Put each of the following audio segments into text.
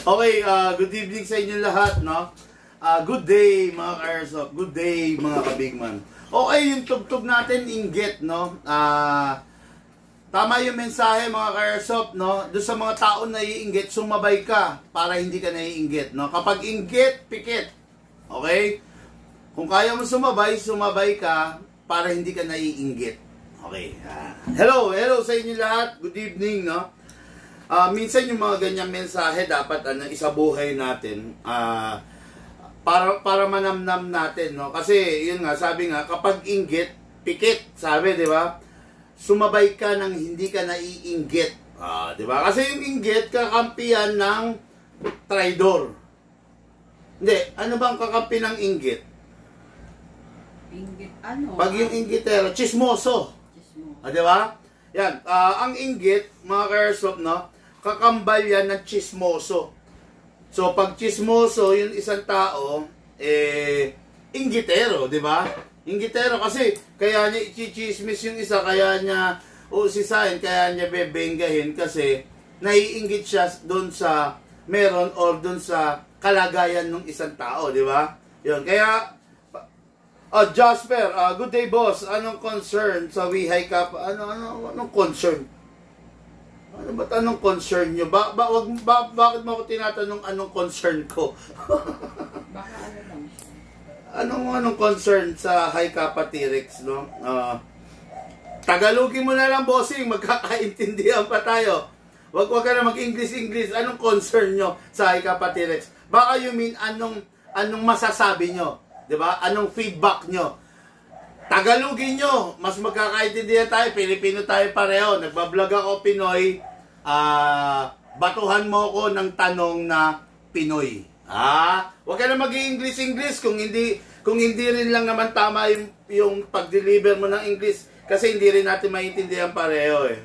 Okay, good evening sa inyo lahat, no? Good day mga ka-airsoft, good day mga kabigman. Okay, yung tugtog natin, inggit, no? Tama yung mensahe mga ka-airsoft, no? Doon sa mga tao na iinggit, sumabay ka para hindi ka naiinggit, no? Kapag inggit, pikit. Okay? Kung kaya mo sumabay, sumabay ka para hindi ka naiinggit. Okay. Hello sa inyo lahat. Good evening, no? Minsan yung mga ganyang mensahe dapat isabuhay natin para manamnam natin, no? Kasi yun nga, sabi nga, kapag inggit, pikit, sabi, di ba? Sumabay ka nang hindi ka naiinggit. Di ba? Kasi yung inggit, kakampihan ng traidor. Hindi, ano bang kakampi ng inggit? Inggit ano? Pag yung inggitero, chismoso. Di ba? Yan, ang inggit, mga ka-airsoft, no? Kakambal yan ng chismoso. So, pag chismoso, yung isang tao, inggitero, di ba? Inggitero kasi, kaya niya i-chismis yung isa, kaya niya usisahin, kaya niya bebenggahin kasi naiinggit siya doon sa meron or doon sa kalagayan ng isang tao, di ba? Yun, kaya, Jasper, good day boss, anong concern sa Wihay Kappa? Anong concern? Ano ba't anong concern nyo? Bakit mo ako tinatanong anong concern ko? Baka ano lang. Anong concern sa High Kappa T-Rex, no? Tagalogin mo na lang, bossing. Magkakaintindihan pa tayo. Wag ka na mag-English. Anong concern nyo sa High Kappa T-Rex? Baka you mean anong masasabi nyo? Diba? Anong feedback nyo? Tagalogin nyo. Mas magkakaintindihan tayo. Pilipino tayo pareho. Nagbablog ako Pinoy. Batuhan mo ko ng tanong na Pinoy. Huwag ka na mag-i-English kung hindi rin lang naman tama yung pag-deliver mo ng English kasi hindi rin natin maintindihan pareho eh.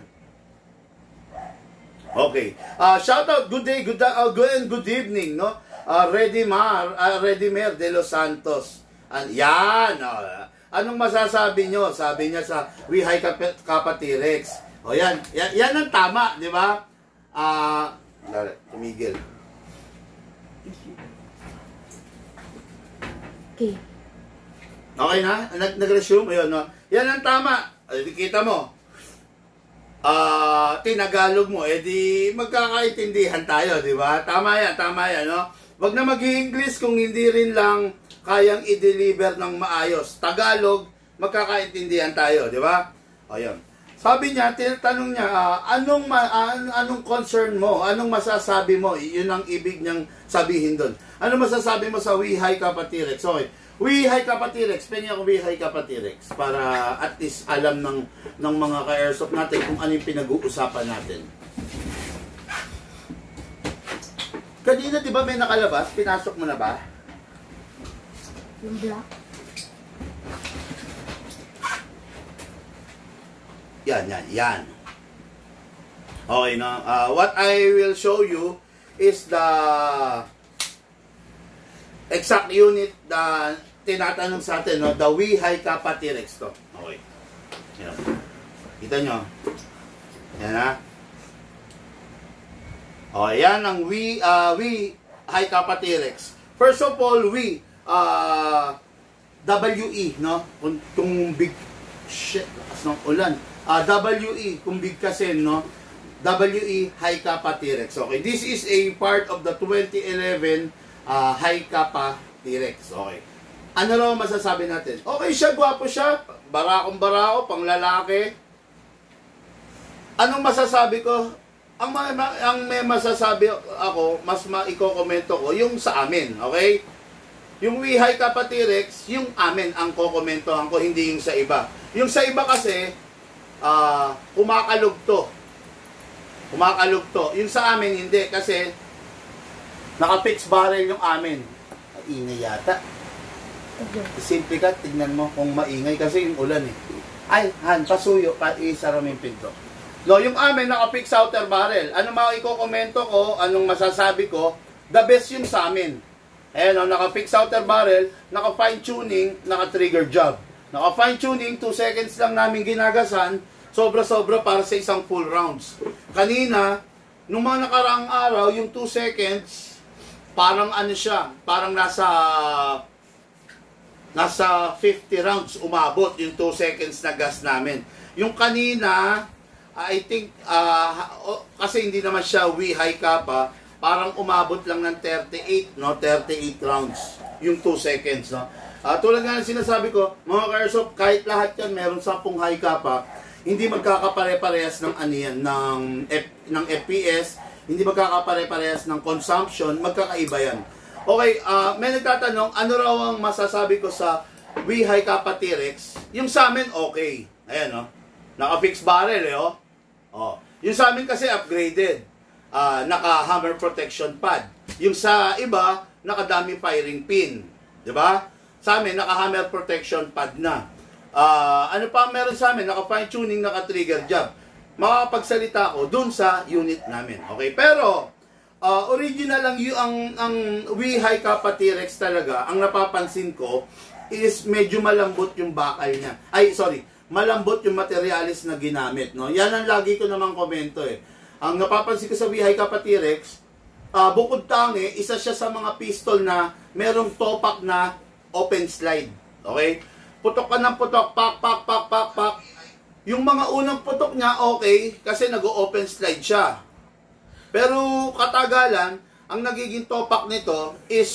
Okay. Shout out, good day, good evening, no? Redimer de los Santos. Yan. Anong masasabi nyo? Sabi niya sa Wihay Kappa T-Rex. Yan ang tama, di ba? Tumigil. Okay na? Nag-resume? Ayun, no? Yan ang tama. Kita mo. Tinagalog mo, di magkakaintindihan tayo, di ba? Tama yan, no? Wag na mag-i-English kung hindi rin lang kayang i-deliver ng maayos. Tagalog, magkakaintindihan tayo, di ba? Ayun. Sabi niya, tinatanong niya, anong concern mo? Anong masasabi mo? Yun ang ibig niyang sabihin doon. Ano masasabi mo sa Wihay Kappa T-Rex? Okay. Wihay Kappa T-Rex. Pengi ako Wihay Kappa T-Rex para at least alam ng mga ka-airsoft natin kung ano yung pinag-uusapan natin. Kanina, di ba may nakalabas? Pinasok mo na ba? Yung black? Yan. Okay, no? What I will show you is the exact unit na tinatanong sa atin, no? The Wihay Kappa T-Rex to. Okay. Yan. Kita nyo? Yan, ha? Okay, yan ang Wihay Kappa T-Rex. First of all, WE, no? Kung big shit, lakas ng ulan. WE, kung bigkasin, no? WE High Kappa T-Rex. Okay, this is a part of the 2011 High Kappa T-Rex. Okay. Ano raw masasabi natin? Okay siya, gwapo siya, barakong-barako, pang lalaki. Anong masasabi ko? Ang may masasabi ako, mas maiko-komento ko, yung sa amin, okay? Yung Wihay Kappa T-Rex, yung amin ang kokomentohan ko, hindi yung sa iba. Yung sa iba kasi, kumakalugto. Yung sa amin, hindi. Kasi, naka-fix barrel yung amin. Maingay yata. Simple ka, tignan mo kung maingay. Kasi yung ulan eh. Ay, Han, pasuyo, isara mo yung pinto. No, yung amin, naka-fix outer barrel. Ano maiko-komento ko, anong masasabi ko, the best yung sa amin. Ayan, naka-fix outer barrel, naka-fine tuning, naka-trigger job. Naka-fine tuning, 2 seconds lang namin ginagasan, sobra-sobra para sa isang full rounds. Kanina, nung mga nakaraang araw, yung 2 seconds, parang ano siya, parang nasa 50 rounds umabot yung 2 seconds na gas namin. Yung kanina, I think, kasi hindi naman siya high kappa, parang umabot lang ng 38, no? 38 rounds yung 2 seconds, no? Tulad nga ng sinasabi ko, mga ka-airsoft, kahit lahat yan, meron 10 high kappa, hindi magkakapare-parehas ng ano yan, ng FPS, hindi magkakapare-parehas ng consumption, magkakaiba yan. Okay, may nagtatanong, ano raw ang masasabi ko sa high kappa T-Rex? Yung sa amin, okay. Ayan, no? Naka-fix barrel, eh, oh. Oh. Yung sa amin kasi upgraded. Naka-hammer protection pad. Yung sa iba, naka-dummy firing pin. Diba? Sa amin, naka-hammer protection pad na. Ano pa meron sa amin? Naka-fine tuning, naka-trigger job. Makakapagsalita ko dun sa unit namin. Okay? Pero, original lang yung ang high kappa T-Rex talaga, ang napapansin ko is medyo malambot yung bakal niya. Ay, sorry, malambot yung materialis na ginamit, no? Yan ang lagi ko namang komento eh. Ang napapansin ko sa high kappa T-Rex, bukod tangi, isa siya sa mga pistol na merong topak na open slide. Okay? Putok ka ng putok, pak, pak, pak, pak, pak. Yung mga unang putok niya, okay, kasi nag-open slide siya. Pero katagalan, ang nagiging topak nito is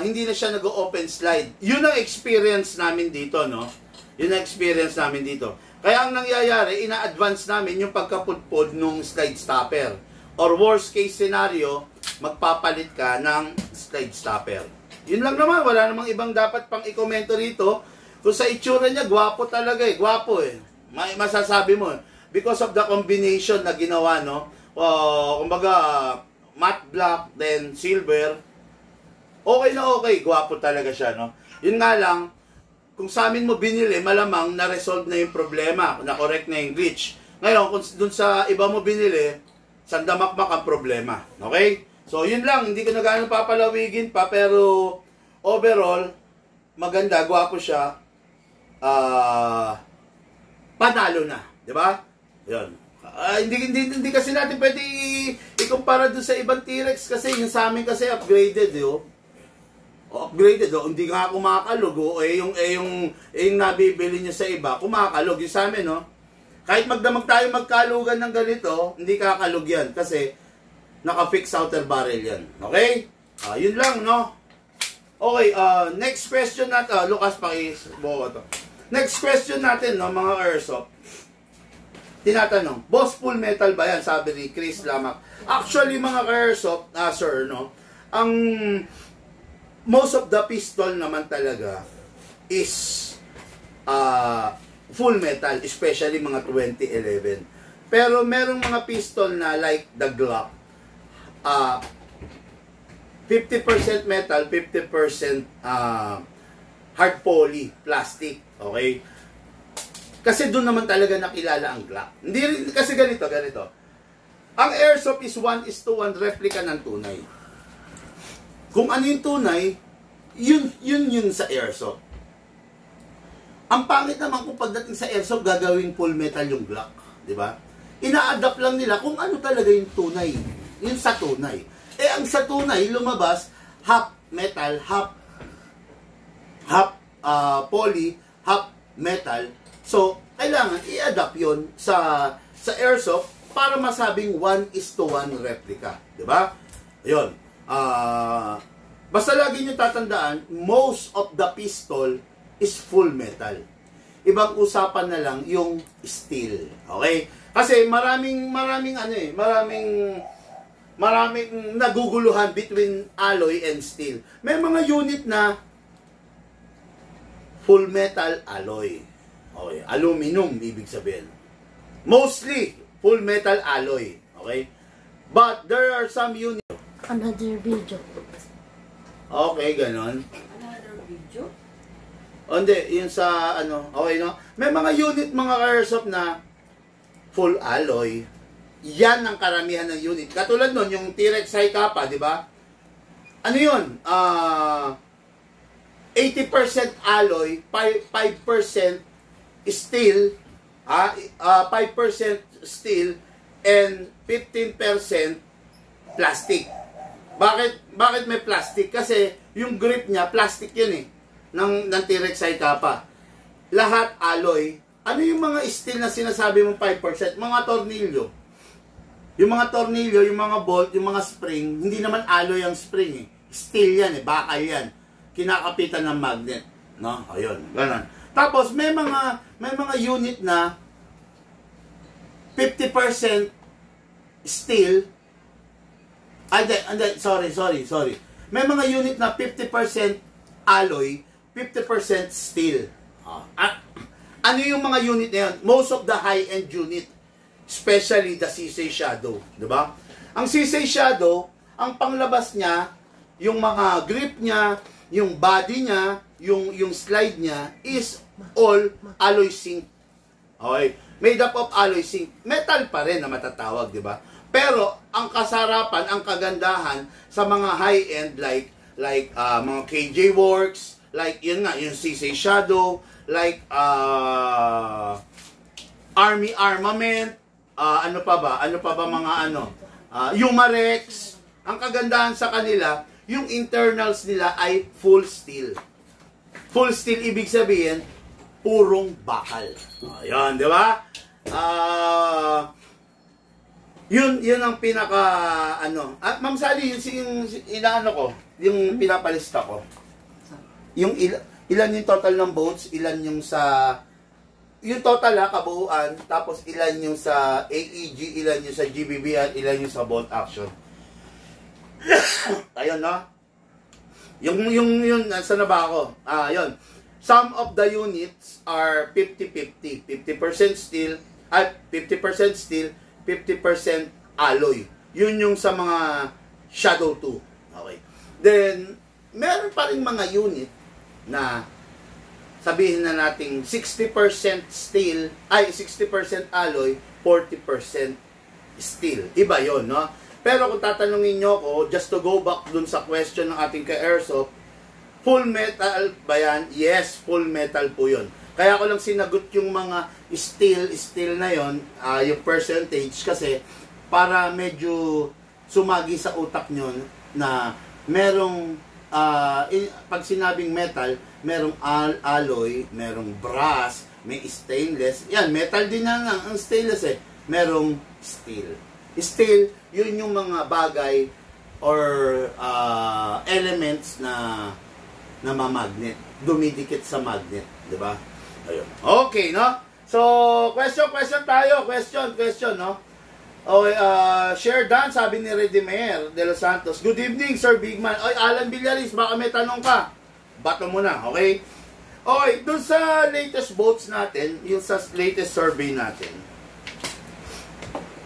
hindi na siya nag-open slide. Yun ang experience namin dito, no? Yun ang experience namin dito. Kaya ang nangyayari, ina-advance namin yung pagkapudpod nung slide stopper. Or worst case scenario, magpapalit ka ng slide stopper. Yun lang naman, wala namang ibang dapat pang i-komento rito. Kung sa itsura niya, gwapo talaga eh. Gwapo eh. Masasabi mo because of the combination na ginawa, no? Kumbaga, matte black, then silver. Okay na okay, gwapo talaga siya, no? Yun nga lang, kung sa amin mo binili, malamang na-resolve na yung problema, na-correct na yung glitch. Ngayon, kung dun sa iba mo binili, sandamakmak ang problema. Okay? So, yun lang, hindi ko na gaano papalawigin pa, pero overall, maganda, gwapo siya. Panalo na, di ba? Yun. Hindi kasi natin pwede ikumpara doon sa ibang T-Rex kasi yung sa amin kasi upgraded, upgraded, hindi nga kumakalog, yung nabibili nyo sa iba, kumakalog. Yung sa amin, kahit magdamag tayo magkalugan ng ganito, hindi kakalog yan kasi naka-fix outer barrel yan. Okay? Yun lang, no? Okay, next question natin. Lucas, pakibuo to. Next question natin, no, mga airsoft. Tinatanong, boss, full metal ba yan? Sabi ni Chris Lamak. Actually, mga airsoft, sir, no, ang most of the pistol naman talaga is full metal, especially mga 2011. Pero merong mga pistol na like the Glock, 50% metal, 50% hard poly, plastic, okay? Kasi doon naman talaga nakilala ang Glock. Hindi rin, kasi ganito. Ang airsoft is 1:1 replica ng tunay. Kung ano yung tunay, yun sa airsoft. Ang pangit naman kung pagdating sa airsoft, gagawing full metal yung Glock. Di ba? Ina-adapt lang nila kung ano talaga yung tunay. Yun sa tunay. Ang sa tunay, lumabas, half metal, half poly, half metal. So, kailangan i-adapt yun sa airsoft para masabing 1:1 replica. Diba? Ayun. Basta lagi nyo tatandaan, most of the pistol is full metal. Ibang usapan na lang yung steel. Okay? Kasi maraming naguguluhan between alloy and steel. May mga unit na full metal alloy. Okay, aluminum ibig sabihin. Mostly full metal alloy, okay? But there are some units. Another video. Okay, ganon. Another video? Hindi, yun sa okay, no? May mga unit, mga airsoft na full alloy. Yan ang karamihan ng unit. Katulad nun, yung T-Rex high kappa, di ba? Ano yun? 80% alloy, 5% steel, 5% steel, and 15% plastic. Bakit may plastic? Kasi yung grip niya, plastic yun eh, ng T-Rex Cycapa. Lahat alloy. Ano yung mga steel na sinasabi mong 5%? Mga tornilyo. Yung mga tornilyo, yung mga bolt, yung mga spring, hindi naman alloy ang spring eh. Steel yan eh, bakal yan. Kinakapitan ng magnet. No? Ayun, ganun. Tapos may mga unit na 50% steel. Sorry. May mga unit na 50% alloy, 50% steel. Ano yung mga unit na yun? Most of the high-end unit, especially the Sisei Shadow, di ba? Ang Sisei Shadow, ang panglabas niya, yung mga grip niya, yung body niya, yung slide niya is all alloy zinc. Okay? Made up of alloy zinc. Metal pa rin na matatawag, di ba? Pero ang kasarapan, ang kagandahan sa mga high-end like mga KJ Works, like yun nga, yung Sisei Shadow, like Army Armament, ano pa ba mga Yumarex. Ang kagandahan sa kanila, yung internals nila ay full steel. Full steel ibig sabihin purong bakal. Ayun, di ba? Yun ang pinaka At Ma'am Sally, yung inaano ko, yung pinapalista ko. Yung ilan yung total ng boats, ilan yung sa yung total kabuuan, tapos ilan yung sa AEG, ilan yung sa GBBR, ilan yung sa boat action. Ayun, no? Yung saan na ba ako? Yun. Some of the units are 50-50. 50% steel, 50% steel, 50% alloy. Yun yung sa mga Shadow 2. Okay. Then, meron pa rin mga unit na sabihin na nating 60% steel, 60% alloy, 40% steel. Iba yon, no? Pero kung tatanungin nyo ko, just to go back dun sa question ng ating ka-airsoft, full metal ba yan? Yes, full metal po yun. Kaya ko lang sinagot yung mga steel na yon, yung percentage, kasi para medyo sumagi sa utak nyo na merong pag sinabing metal, merong alloy, merong brass, may stainless. Yan, metal din na ang stainless eh. Merong steel. Steel, yun yung mga bagay or elements na mamagnet. Dumidikit sa magnet, di ba? Ayun. Okay, no? So, question tayo. Question, no? Okay, share done, sabi ni Redimer de Los Santos. Good evening, Sir Bigman. Oy, Alan Villaris, baka may tanong ka. Bato mo na, okay? Okay, dun sa latest votes natin, yung sa latest survey natin,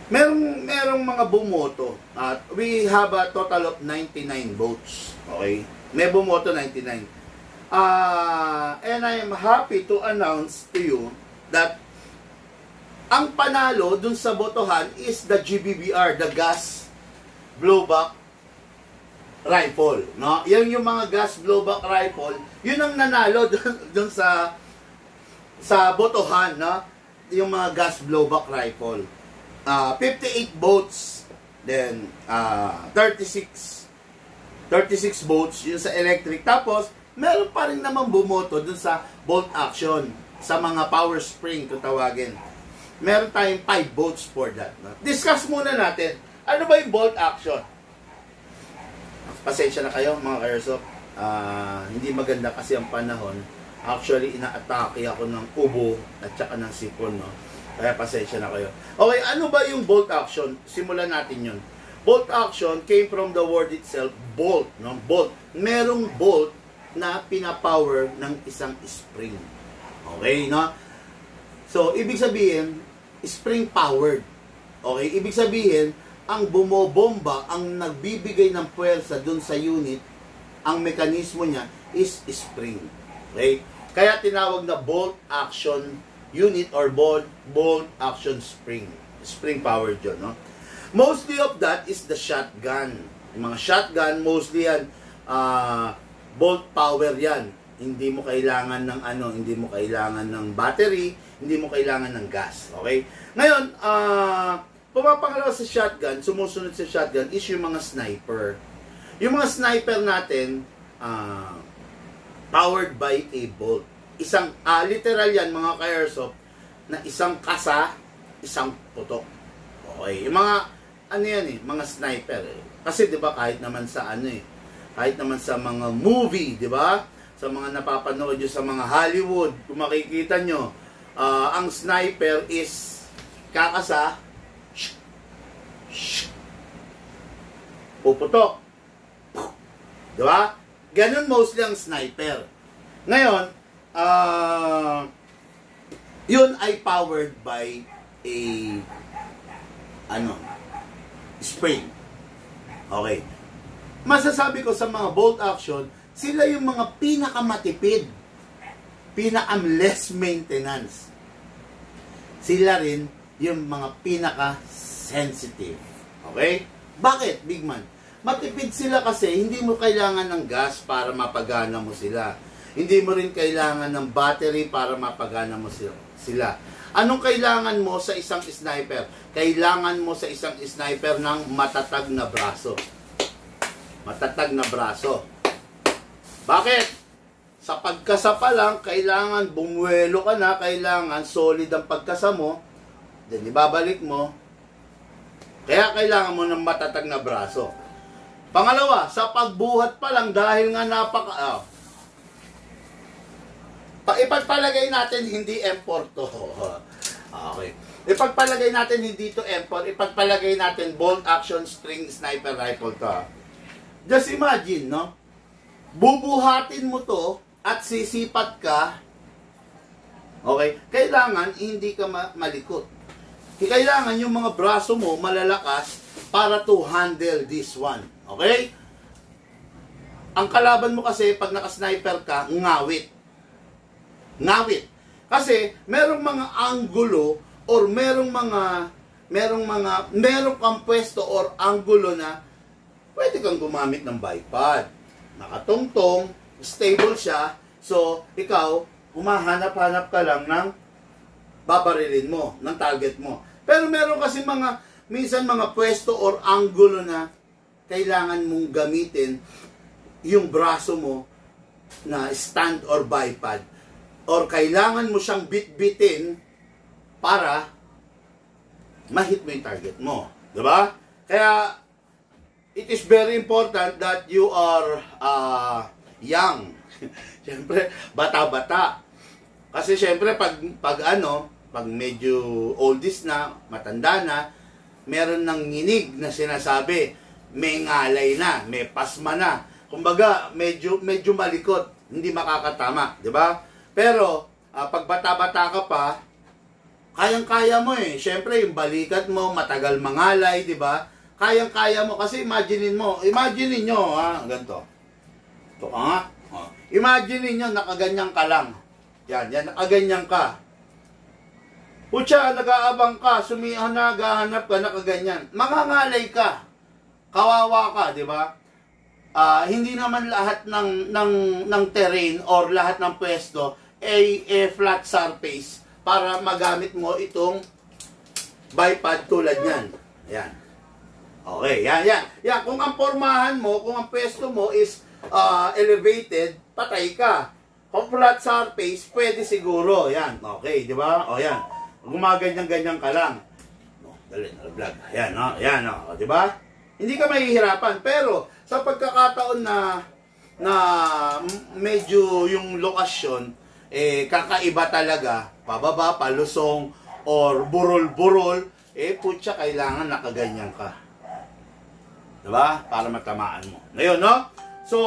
merong mga bumoto. At we have a total of 99 votes. Okay? May bumoto 99. And I am happy to announce to you that ang panalo dun sa botohan is the GBBR, the gas blowback rifle, no? Yan yung mga gas blowback rifle, yun ang nanalo dun sa botohan, no? Yung mga gas blowback rifle. 58 votes, then 36 votes yun sa electric. Tapos meron pa rin naman bumoto dun sa bolt action, sa mga power spring kung tawagin. Meron tayong 5 votes for that. No? Discuss muna natin. Ano ba yung bolt action? Pasensya na kayo mga ka-airsoft. Hindi maganda kasi ang panahon. Actually, ina-atake ako ng ubo at saka ng sipon. No? Kaya pasensya na kayo. Okay, ano ba yung bolt action? Simulan natin yun. Bolt action came from the word itself, bolt. No? Bolt. Merong bolt na pinapower ng isang spring. Okay, no? So, ibig sabihin, spring powered. Okay? Ibig sabihin, ang bumobomba, ang nagbibigay ng puwersa dun sa unit, ang mekanismo niya is spring. Okay? Kaya tinawag na bolt action unit or bolt action spring. Spring powered yun, no? Mostly of that is the shotgun. Yung mga shotgun, mostly yan, bolt power yan. Hindi mo kailangan ng hindi mo kailangan ng battery, hindi mo kailangan ng gas. Okay? Ngayon, Pumapangalawa sa shotgun, sumusunod sa shotgun is yung mga sniper. Yung mga sniper natin, powered by a bolt. Literal yan mga ka-airsoft, na isang kasa, isang putok. Okay, yung mga, mga sniper eh. Kasi di ba kahit naman sa kahit naman sa mga movie, di ba? Sa mga napapanood nyo sa mga Hollywood, kung makikita nyo, ang sniper is kakasa, puputok. Di ba? Ganun mostly ang sniper. Ngayon, yun ay powered by a spring. Okay. Masasabi ko sa mga bolt action, sila yung mga pinakamatipid, pinaka-less maintenance. Sila rin yung mga pinaka-sensitive. Okay? Bakit, Big Man? Matipid sila kasi hindi mo kailangan ng gas para mapagana mo sila. Hindi mo rin kailangan ng battery para mapagana mo sila. Anong kailangan mo sa isang sniper? Kailangan mo sa isang sniper ng matatag na braso. Matatag na braso. Bakit? Sa pagkasa pa lang, kailangan bumuelo ka na, kailangan solid ang pagkasa mo, then ibabalik mo. Kaya kailangan mo ng matatag na braso. Pangalawa, sa pagbuhat pa lang, dahil nga ipagpalagay natin hindi M4 to. Okay. Ipagpalagay natin hindi to M4, ipagpalagay natin bolt action string sniper rifle to. Just imagine, no? Bubuhatin mo to at sisipat ka. Okay? Kailangan hindi ka malikot. Kailangan yung mga braso mo malalakas para to handle this one. Okay? Ang kalaban mo kasi pag naka-sniper ka, ngawit. Ngawit. Kasi merong mga anggulo or merong kang pwesto or anggulo na pwede kang gumamit ng bipod. Nakatungtong, stable siya, so ikaw, humahanap-hanap ka lang ng babarilin mo, ng target mo. Pero meron kasi minsan mga pwesto or anggulo na kailangan mong gamitin yung braso mo na stand or bipod. Or kailangan mo siyang bit-bitin para ma-hit mo yung target mo. Diba? Kaya, it is very important that you are young. Siyempre, bata-bata. Kasi siyempre, pag medyo oldies na, matanda na, meron ng nginig na sinasabi, may ngalay na, may pasma na. Kumbaga, medyo malikot, hindi makakatama, di ba? Pero, pag bata-bata ka pa, kayang-kaya mo eh. Siyempre, yung balikat mo, matagal mangalay, di ba? Kayang-kaya mo kasi imagine nyo, ganito. Ito ka nga. Imagine nyo, nakaganyan ka lang. Yan, nakaganyan ka. Putya, nag-aabang ka, naghahanap ka, nakaganyan. Mangangalay ka. Kawawa ka, di ba? Hindi naman lahat ng terrain or lahat ng pwesto ay flat surface para magamit mo itong bipod tulad yan. Yan. Okay, yan. Kung ang pormahan mo, kung ang pwesto mo is elevated, patay ka. Kung flat surface, pwede siguro. Yan, okay, di ba? O yan. Gumaganyan-ganyan ka lang. Dali, vlog. Yan, di ba? Hindi ka mahihirapan. Pero, sa pagkakataon na medyo yung lokasyon, kakaiba talaga, pababa, palusong, or burol-burol, putya, kailangan nakaganyan ka. Diba? Para matamaan mo. Ngayon, no? So,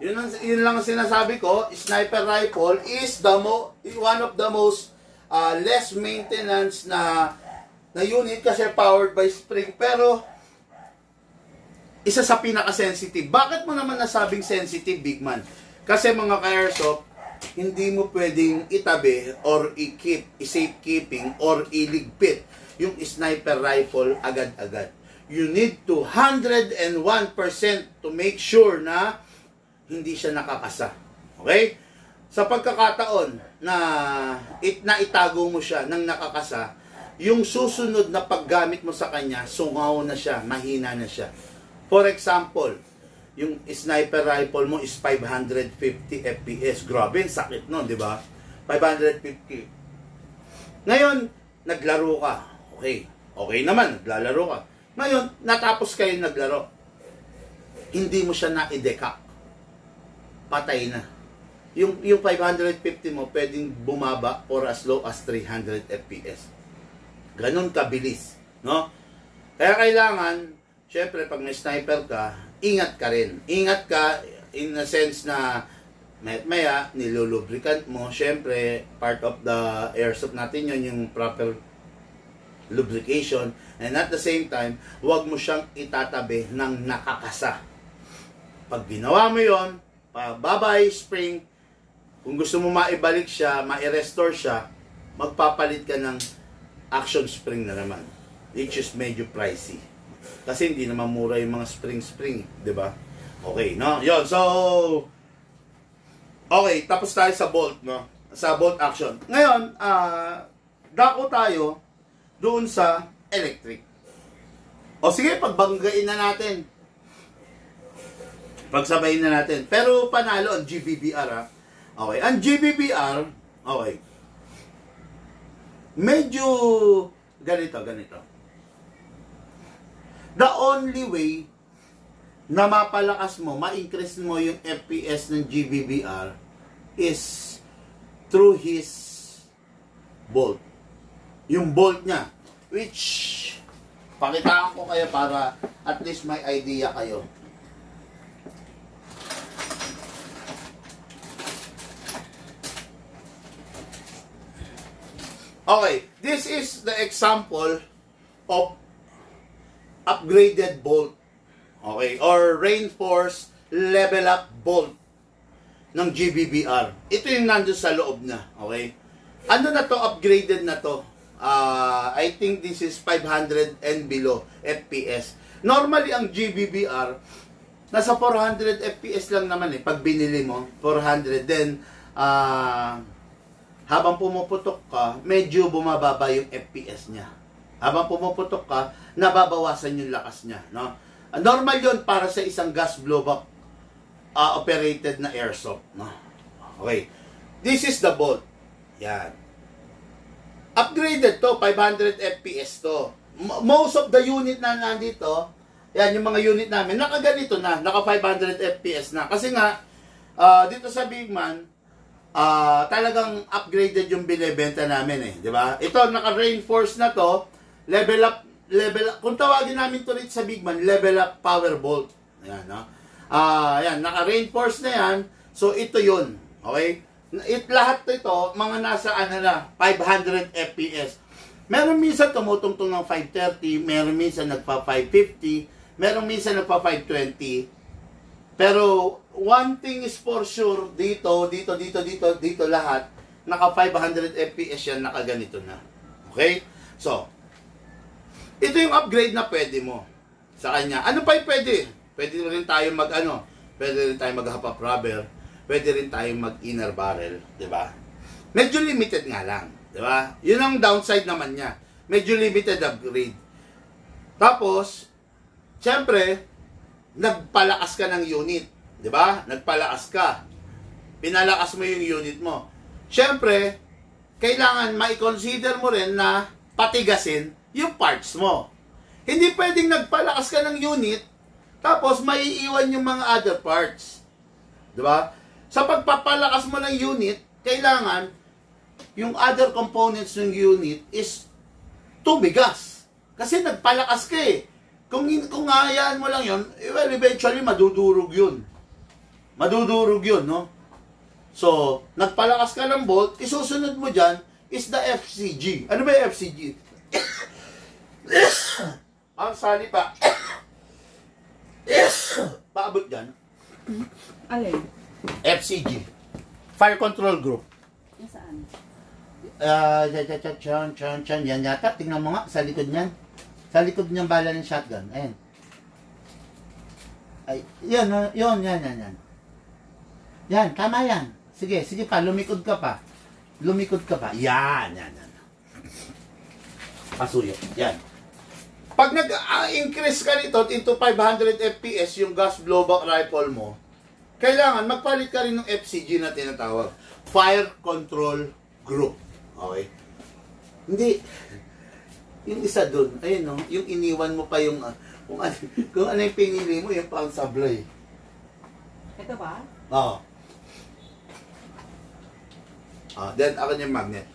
yun lang ang sinasabi ko, sniper rifle is one of the most less maintenance na unit kasi powered by spring. Pero, isa sa pinaka-sensitive. Bakit mo naman nasabing sensitive, Big Man? Kasi mga ka-airsoft, hindi mo pwedeng itabi or i-safekeeping or iligpit yung sniper rifle agad-agad. You need to 101% to make sure na hindi siya nakakasa. Okay? Sa pagkakataon na itago mo siya ng nakakasa, yung susunod na paggamit mo sa kanya, sungaw na siya, mahina na siya. For example, yung sniper rifle mo is 550 FPS. Grabe, sakit nun, di ba? 550. Ngayon, naglaro ka. Okay. Okay naman, naglalaro ka. Ngayon, natapos kayo naglaro. Hindi mo siya na-idekak. Patay na. Yung 550 mo, pwedeng bumaba for as low as 300 FPS. Ganon kabilis, no? Kaya kailangan, syempre, pag may sniper ka, ingat ka rin. Ingat ka in the sense na maya, nilulubricant mo. Syempre, part of the airsoft natin yun, yung proper lubrication. And at the same time, huwag mo siyang itatabi ng nakakasa. Pag ginawa mo yun, babay, spring, kung gusto mo maibalik siya, ma-restore siya, magpapalit ka ng action spring na naman, which is medyo pricey. Kasi hindi naman mura yung mga spring, di ba? Okay, no? Yun, so, okay, tapos tayo sa bolt, no? Sa bolt action. Ngayon, dako tayo doon sa electric. O sige, pagbanggain na natin. Pagsabayin na natin. Pero panalo ang GBBR, ha? Okay, ang GBBR, okay, medyo ganito. The only way na mapalakas mo, ma-increase mo yung FPS ng GBBR is through his bolt. Yung bolt niya, which pakitaan ko kayo para at least may idea kayo. Okay, this is the example of upgraded bolt. Okay, or reinforced level up bolt ng GBBR. Ito yung nandun sa loob na. Okay, ano na to, upgraded na to. I think this is 500 and below FPS. Normally ang GBBR nasa 400 FPS lang naman eh. Pag binili mo 400, then habang pumuputok ka, medyo bumababa yung FPS niya. Habang pumuputok ka, nababawasan yung lakas niya, no? Normal yun para sa isang gas blowback operated na airsoft, no? Okay. This is the bolt. Yan. Upgraded to, 500 FPS to. Most of the unit na nandito, yan, yung mga unit namin, nakaganito na, naka 500 FPS na. Kasi nga, dito sa Bigman, talagang upgraded yung binebenta namin eh, di ba? Ito, naka-reinforce na to, level up, kung tawagin namin to rin sa Bigman, level up power bolt. Ayan, no? Ayan, naka-reinforce na yan, so ito yun, okay? Lahat ito, mga nasa, 500 FPS. Meron minsan tumutungtong ng 530, meron minsan nagpa 550, meron minsan nagpa 520, pero one thing is for sure, dito lahat, naka 500 FPS yan, naka ganito na. Okay? So, ito yung upgrade na pwede mo sa kanya. Ano pa yung pwede? Pwede rin tayo pwede rin tayo mag-half rubber, pwede rin tayo mag-inner barrel, di ba? Medyo limited nga lang, di ba? Yun ang downside naman niya. Medyo limited upgrade. Tapos, syempre, nagpalakas ka ng unit. Di ba? Nagpalakas ka. Pinalakas mo yung unit mo. Siyempre, kailangan ma-consider mo rin na patigasin yung parts mo. Hindi pwedeng nagpalakas ka ng unit, tapos maiiwan yung mga other parts. Di ba? Sa pagpapalakas mo ng unit, kailangan yung other components ng unit is tumigas. Kasi nagpalakas ka eh. Kung hayaan mo lang yun, well, eventually madudurog yun. Madudurog yun, no? So, nagpalakas ka ng bolt, isusunod mo dyan is the FCG. Ano ba yung FCG? Ang sali pa. Paabot dyan. Alin? FCG. Fire Control Group. Saan? Yan yata. Tingnan mo nga, sa likod niyan. Sa likod niyang bala ng shotgun. Ayan. Ay, yan. Yan, tama yan. Sige pa, lumikod ka pa. Yan. Pasuyo. Yan. Pag nag-increase ka nito into 500 FPS yung gas blowback rifle mo, kailangan magpalit ka rin ng FCG na tinatawag. Fire Control Group. Okay? Hindi. Yung isa doon, ayun no, yung iniwan mo pa yung, kung ano yung pinili mo, yung pang sablay. Ito ba? Oo. Then, ako yung magnet.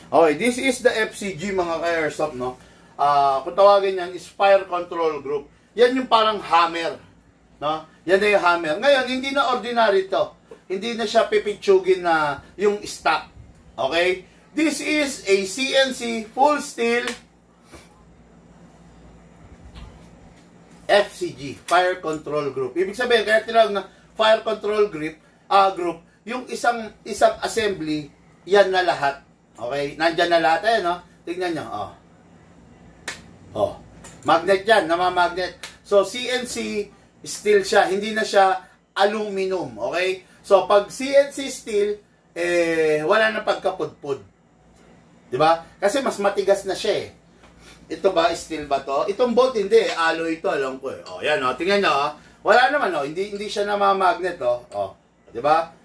Okay, this is the FCG mga ka-airsoft, no? Kung tawagin yan is Fire Control Group. Yan yung parang hammer, no? Yan na yung hammer. Ngayon, hindi na ordinary to. Hindi na siya pipitsugin na yung stock. Okay? This is a CNC full steel FCG, Fire Control Group. Ibig sabihin, kaya tinawag na Fire Control Group, yung isang assembly, yan na lahat. Okay? Nandyan na lahat. Ayan, no? Tignan nyo. Magnet yan. Namamagnet. So, CNC steel siya. Hindi na siya aluminum. Okay? So, pag CNC steel, wala na pagkapudpud. Diba? Kasi mas matigas na siya eh. Ito ba, steel ba to? Itong bolt, hindi. Alloy ito, alam ko eh. Yan, tingnan nyo. Wala naman, hindi siya namamagnet. Diba?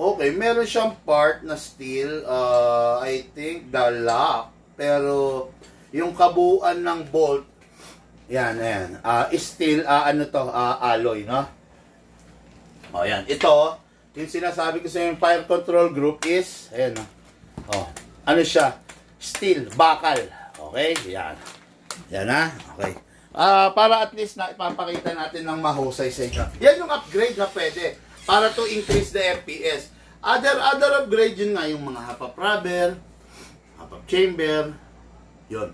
Okay, meron siyang part na steel, I think the lock, pero yung kabuuan ng bolt, yan, steel, alloy, no? Yan, ito, yung sinasabi ko sa yung Fire Control Group is, ayan, ano siya, steel, bakal, okay, yan, okay. Para at least na ipapakita natin ng mahusay sa inyo. Yan yung upgrade na pwede. Para to increase the FPS. Other upgrade yun nga, yung mga half-up rubber, half-up chamber, yun.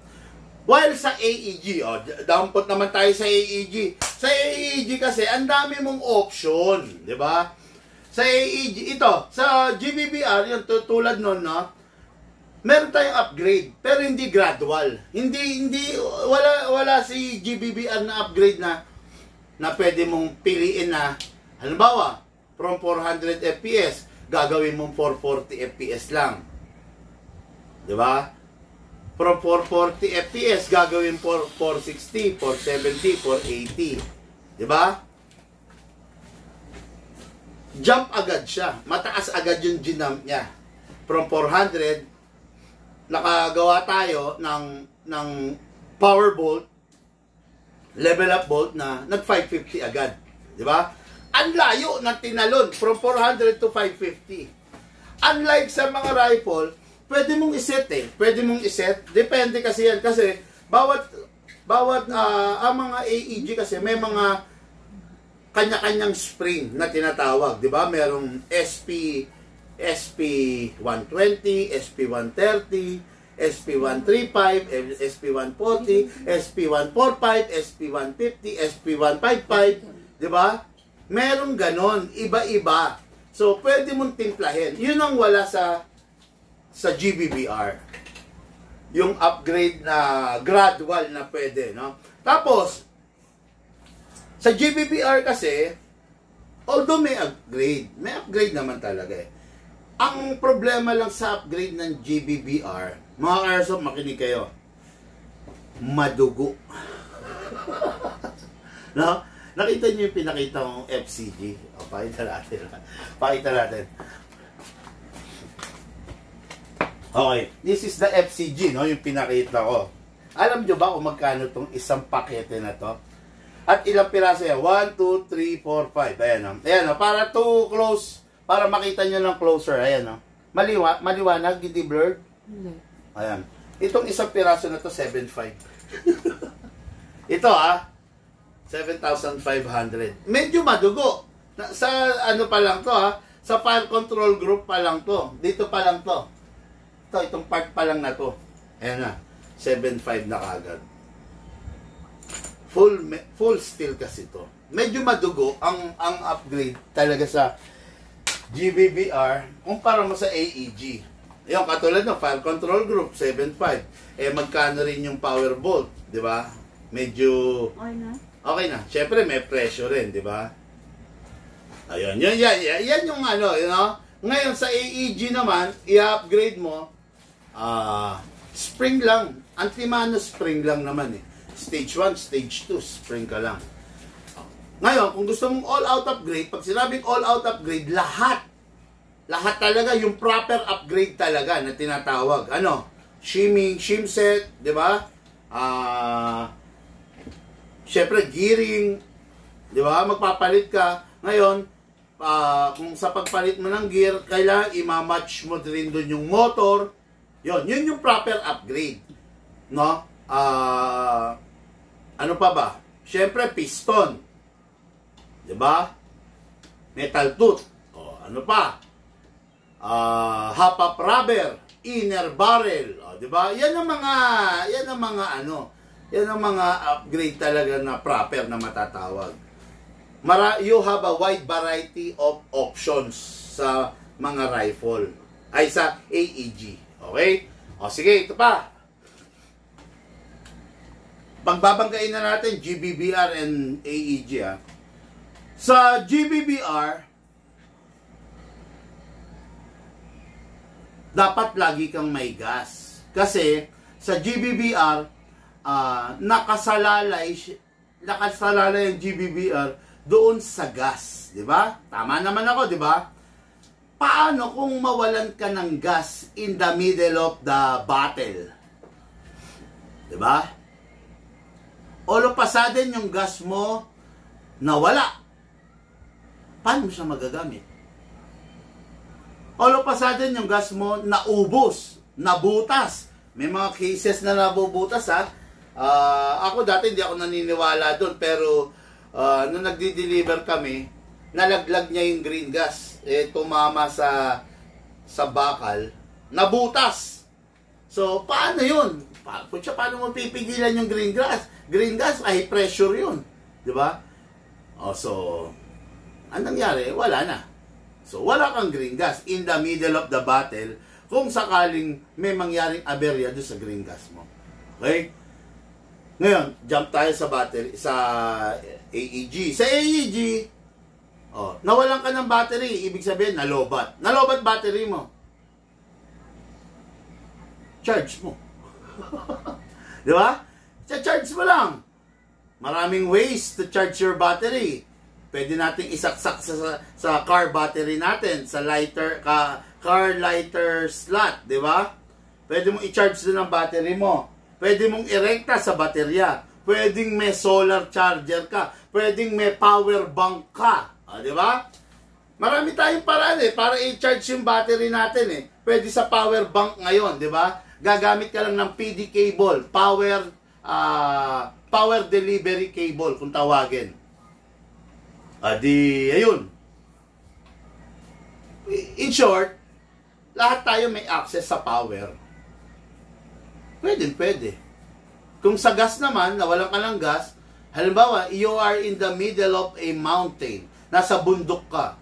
While sa AEG, dampot naman tayo sa AEG. Sa AEG kasi, ang dami mong option, di ba? Sa AEG, ito, sa GBBR, yun, tulad nun, no? Meron tayong upgrade, pero hindi gradual. Wala si GBBR na upgrade na pwede mong piliin na, halimbawa, from 400 FPS, gagawin mong 440 FPS lang. Diba? From 440 FPS, gagawin 460, 470, 480. Diba? Jump agad siya. Mataas agad yung ginamp niya. From 400, nakagawa tayo ng power bolt, level up bolt na nag 550 agad. Diba? Ang layo ng tinalon from 400 to 550. Unlike sa mga rifle, pwede mong iset eh. Pwede mong iset. Depende kasi yan. Kasi bawat ang mga AEG kasi may mga kanya-kanyang spring na tinatawag. Diba? Merong SP120, SP130, SP135, SP140, SP145, SP150, SP155. Diba? Merong ganon, iba-iba. So, pwede mong timplahin. Yun ang wala sa GBBR. Yung upgrade na gradual na pwede, no? Tapos, sa GBBR kasi, although may upgrade naman talaga eh. Ang problema lang sa upgrade ng GBBR, mga ka-airsoft, makinig kayo, madugo. No? Nakita niyo yung pinakita mong FCG. Pakita natin. Okay. This is the FCG, no? Yung pinakita ko. Alam niyo ba kung magkano tong isang pakete na to? At ilang piraso yan? 1, 2, 3, 4, 5. Ayan, no? Ayan, no? Para to close, para makita niyo ng closer. Ayan, no? Maliwanag, hindi blurred? Hindi. Ayan. Itong isang piraso na to, 7.5. Ito, 7,500. Medyo madugo. Sa ano pa lang to sa Fire Control Group pa lang to. Dito pa lang to. Itong part pa lang na to. Ayan na. 7,500 na kagad. Full steel kasi to. Medyo madugo ang upgrade talaga sa GBBR kumpara mo sa AEG. Yung katulad ng Fire Control Group 7,500. Magkano rin yung power bolt, di ba? Medyo Okay na? okay na. Siyempre, may presyo rin, di ba? Ayun, yan yung ano, you know? Ngayon sa AEG naman, i-upgrade mo, spring lang. Antimano spring lang naman eh. Stage 1, stage 2, spring ka lang. Ngayon, kung gusto mong all-out upgrade, pag sinabing all-out upgrade, lahat talaga, yung proper upgrade talaga na tinatawag. Ano? Shimming, shimset, di ba? Syempre, gearing, di ba? Magpapalit ka. Ngayon, kung sa pagpalit mo ng gear, kailangan i-match mo rin doon yung motor. Yun yung proper upgrade. No? Ano pa ba? Syempre, piston. Diba? Metal tooth. O, ano pa? Hop-up rubber. Inner barrel. O, diba? Yan ang mga upgrade talaga na proper na matatawag. You have a wide variety of options sa mga rifle. Ay, sa AEG. Okay? O, sige, ito pa. Pagbabanggain na natin GBBR and AEG. Sa GBBR, dapat lagi kang may gas. Kasi sa GBBR, nakasalalay yung GBBR doon sa gas, di ba? Tama naman ako, di ba? Paano kung mawalan ka ng gas in the middle of the battle? Di ba? All of a sudden, yung gas mo nawala. Paano mo siya magagamit? All of a sudden, yung gas mo naubos, nabutas. May mga cases na nabubutas, ha? Ako dati hindi ako naniniwala doon, pero nung nagdi-deliver kami, nalaglag niya yung green gas. Tumama sa bakal, nabutas. So, paano yun? Paano mo pipigilan yung green gas? Green gas, high pressure yun. Di ba? So, anong nangyari? Wala na. So, wala kang green gas in the middle of the battle kung sakaling may mangyaring aberya doon sa green gas mo. Okay? Ngayon, jump tayo sa battery, sa AEG. Sa AEG, nawalan ka ng battery, ibig sabihin, nalobat. Nalobat battery mo. Charge mo. Di ba? Charge mo lang. Maraming ways to charge your battery. Pwede nating isaksak sa car battery natin, sa car lighter slot, di ba? Pwede mong i-charge doon ang battery mo. Pwede mong irekta sa baterya. Pwedeng may solar charger ka. Pwedeng may power bank ka. Di ba? Marami tayong paraan para i-charge yung battery natin Pwede sa power bank ngayon, di ba? Gagamit ka lang ng PD cable, power delivery cable kung tawagin. Ayun. In short, lahat tayo may access sa power. Pwede. Kung sa gas naman, nawalan ka ng gas, halimbawa, you are in the middle of a mountain, nasa bundok ka,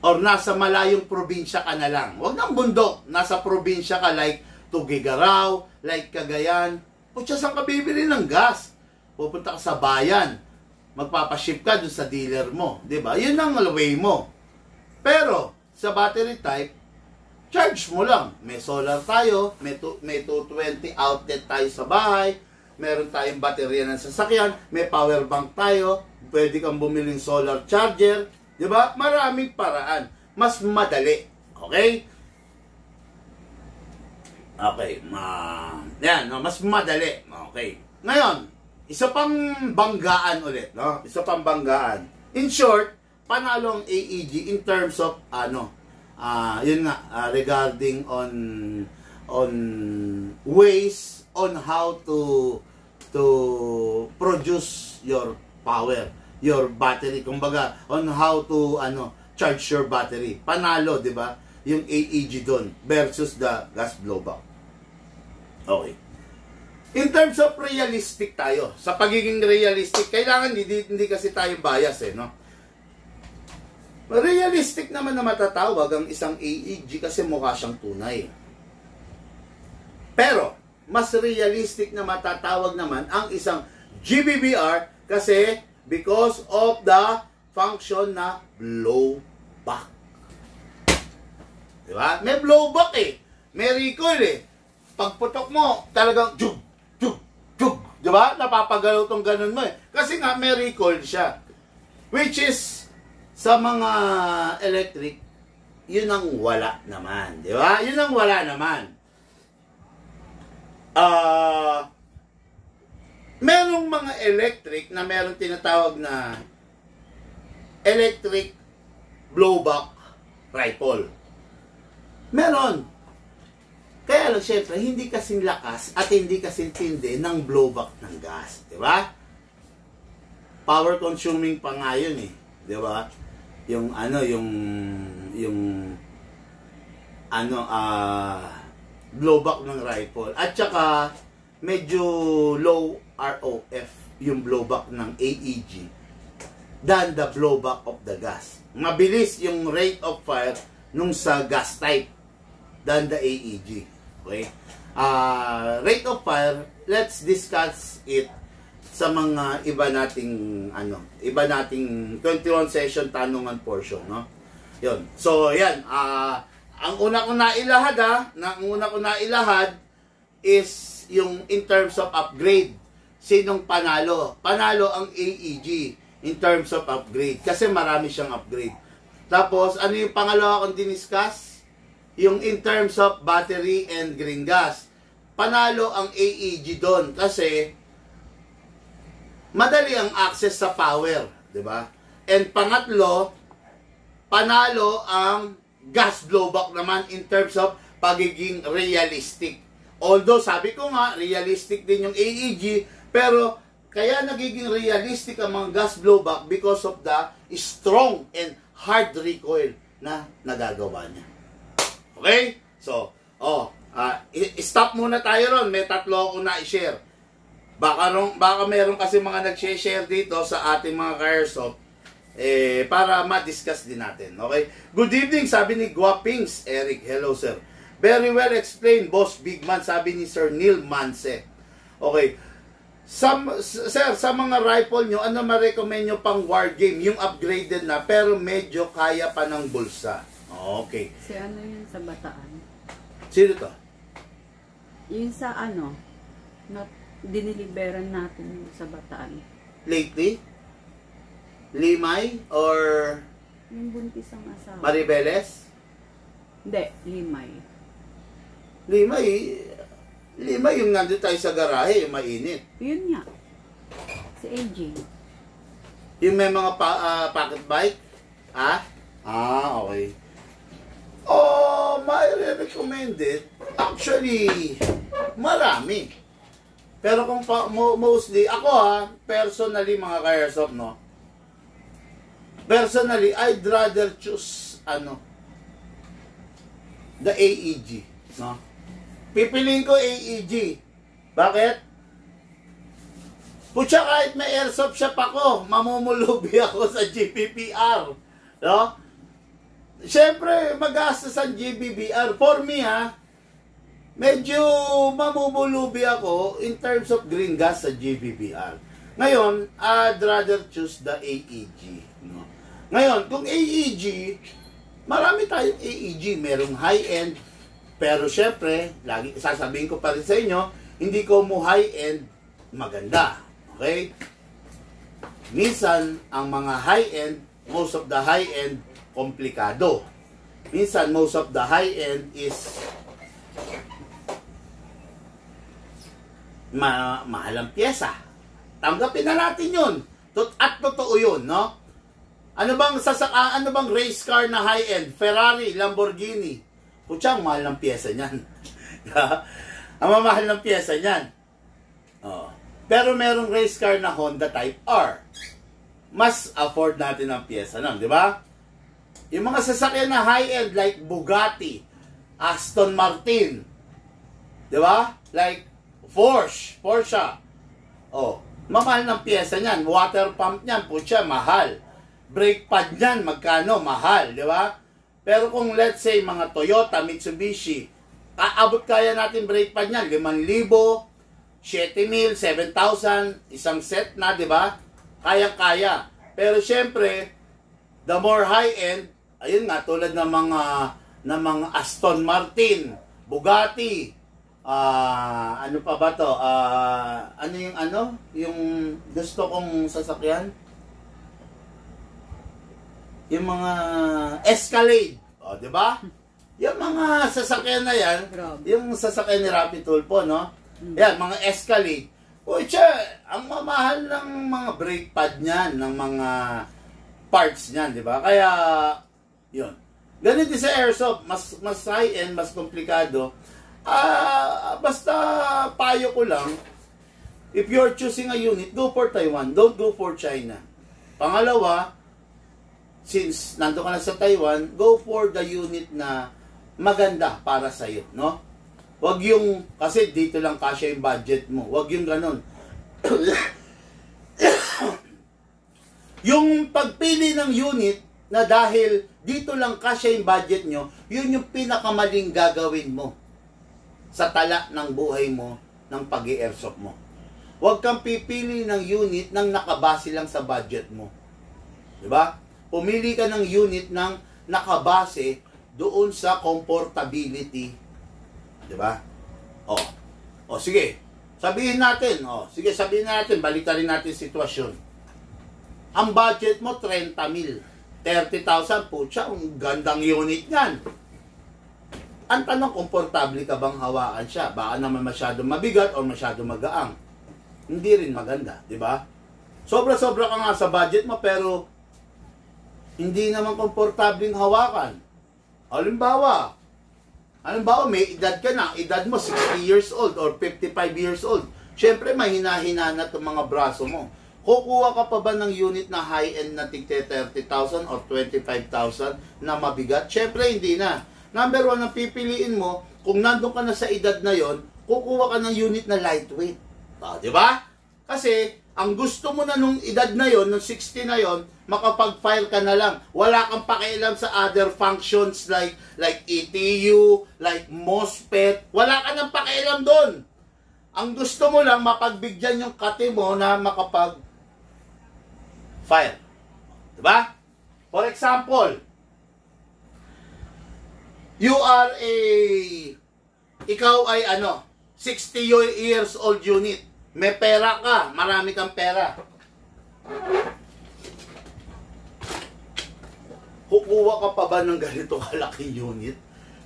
or nasa malayong probinsya ka na lang. Huwag nang bundok, nasa probinsya ka like Tugigaraw, like Cagayan, saan ka bibili ng gas? Pupunta ka sa bayan, magpapaship ka dun sa dealer mo, di ba? Yun ang way mo. Pero, sa battery type, charge mo lang. May solar tayo, may 220 outlet tayo sa bahay, meron tayong baterya ng sasakyan, may power bank tayo, pwede kang bumiling solar charger, di ba? Maraming paraan. Mas madali. Okay? Okay. Yan, mas madali. Okay. Ngayon, isa pang banggaan ulit, no? Isa pang banggaan. In short, panalo ang AEG in terms of yun nga, regarding on ways on how to produce your power, your battery, kumbaga on how to charge your battery. Panalo, 'di ba? Yung AEG doon versus the gas blowback. Okay. In terms of realistic tayo, sa pagiging realistic, kailangan hindi kasi tayo bias no? Realistic naman na matatawag ang isang AEG kasi mukha siyang tunay. Pero, mas realistic na matatawag naman ang isang GBBR kasi because of the function na blowback. Diba? May blowback eh. May recoil eh. Pagputok mo, talagang jug, jug, jug. Diba? Napapagalaw tong ganun mo eh. Kasi nga may recoil siya. Which is, sa mga electric, yun ang wala naman. Diba? Yun ang wala naman. Merong mga electric na merong tinatawag na electric blowback rifle. Meron. Kaya lang, syempre, hindi kasing lakas at hindi kasing tindi ng blowback ng gas. Diba? Power consuming pa nga yun eh. Diba? Yung blowback ng rifle. At saka, medyo low ROF yung blowback ng AEG than the blowback of the gas. Mabilis yung rate of fire nung sa gas type than the AEG. Okay? Rate of fire, let's discuss it sa mga iba nating 21 session tanungan portion, no? Yun. So, yan. Ang una ko nailahad is yung in terms of upgrade. Sinong panalo? Panalo ang AEG in terms of upgrade. Kasi marami siyang upgrade. Tapos, ano yung pangalawa kong diniscuss? Yung in terms of battery and green gas. Panalo ang AEG doon. Kasi, madali ang access sa power. Diba? And pangatlo, panalo ang gas blowback naman in terms of pagiging realistic. Although, sabi ko nga, realistic din yung AEG, pero kaya nagiging realistic ang mga gas blowback because of the strong and hard recoil na nagagawa niya. Okay? So, stop muna tayo ron. May tatlo akong na-share. Baka meron kasi mga nag-share dito sa ating mga Caresoft para ma-discuss din natin. Okay? Good evening, sabi ni Guapings Eric. Hello, sir. Very well explained, Boss Big Man, sabi ni Sir Neil Manse. Okay. Sir, sa mga rifle nyo, ano ma-recommend nyo pang war game? Yung upgraded na, pero medyo kaya pa ng bulsa. Okay. Si ano yun sa Bataan? Sino to? Yung sa ano, na diniliberan natin sa Bataan. Lately? Limay? Or Yung buntis ang asawa. Maribeles? Hindi, Limay. Limay yung nandun tayo sa garahe, yung mainit. Yun nga. Si AJ. Yung may mga pocket bike? Okay. May recommended. Actually, marami. Pero kung mostly, ako personally mga Caresoft, no? Personally, I'd rather choose, the AEG, no? Pipiliin ko AEG. Bakit? Putya, kahit may airsoft shop ako, mamumulubi ako sa GBBR. No? Siyempre, magastos ang GBBR. For me, medyo mamumulubi ako in terms of green gas sa GBBR. Ngayon, I'd rather choose the AEG. No? Ngayon, kung AEG, marami tayong AEG. Merong high-end. Pero syempre, lagi sasabihin ko pa rin sa inyo, hindi ko mo high-end maganda. Okay? Minsan, ang mga high-end, most of the high-end, komplikado. Minsan, most of the high-end is mahal ang pyesa. Tanggapin na natin yun. At totoo yun, no? Ano bang race car na high-end? Ferrari, Lamborghini. Putsang, mahal ng pyesa niyan. Ang mamahal ng pyesa niyan. Pero merong race car na Honda Type R. Mas afford natin ang pyesa nun, di ba? Yung mga sasakyan na high-end like Bugatti, Aston Martin, di ba? Like Porsche. Mamahal ng pyesa niyan. Water pump niyan, putya, mahal. Brake pad niyan, magkano? Mahal, di ba? Pero kung let's say mga Toyota, Mitsubishi, aabot kaya natin brake pad niyan, 5,000, 7,000, 7,000, isang set na, di ba? Kaya-kaya. Pero syempre, the more high-end, ayun nga, tulad ng mga Aston Martin, Bugatti, ano pa ba to? Yung gusto kong sasakyan? Yung mga Escalade. O, di ba? Yung mga sasakyan na yan, yung sasakyan ni Rapi Tulfo, no? Yan, mga Escalade. O, ang mamahal ng mga brake pad niyan, ng mga parts niyan, di ba? Kaya, yun. Ganito sa airsoft, mas high-end, mas komplikado. Basta payo ko lang, if you're choosing a unit, go for Taiwan. Don't go for China. Pangalawa, since nandun ka na sa Taiwan, go for the unit na maganda para sa'yo, no? Wag yung, kasi dito lang kasya yung budget mo. Wag yung ganun. Yung pagpili ng unit na dahil dito lang kasya yung budget nyo, yun yung pinakamaling gagawin mo sa tala ng buhay mo ng pag-i-airsoft mo. Huwag kang pipili ng unit nang nakabase lang sa budget mo. Diba? Pumili ka ng unit nang nakabase doon sa comfortability. Diba? O sige. Sabihin natin, balikan natin sitwasyon. Ang budget mo 30,000. 30,000 po siya, ang gandang unit niyan. Ang tanong, komportable ka bang hawakan siya? Baka naman masyadong mabigat o masyadong magaang. Hindi rin maganda, di ba? Sobra-sobra ka nga sa budget mo, pero hindi naman komportabling hawakan. Halimbawa, may edad ka na, edad mo 60 years old or 55 years old. Siyempre, mahina-hina na itong mga braso mo. Kukuha ka pa ba ng unit na high-end na tigte 30,000 or 25,000 na mabigat? Siyempre, hindi na. Number one, ang pipiliin mo, kung nandun ka na sa edad na yon, kukuha ka ng unit na lightweight. Di ba? Kasi, ang gusto mo na nung edad na yon, nung 60 na yon, makapag-file ka na lang. Wala kang pakialam sa other functions like ETU, like MOSFET. Wala ka nang pakialam doon. Ang gusto mo lang, mapagbigyan yung kate mo na makapag-file. Diba? For example, ikaw ay 60 years old unit. May pera ka, marami kang pera. Kukuha ka pa ba ng ganito kalaki unit?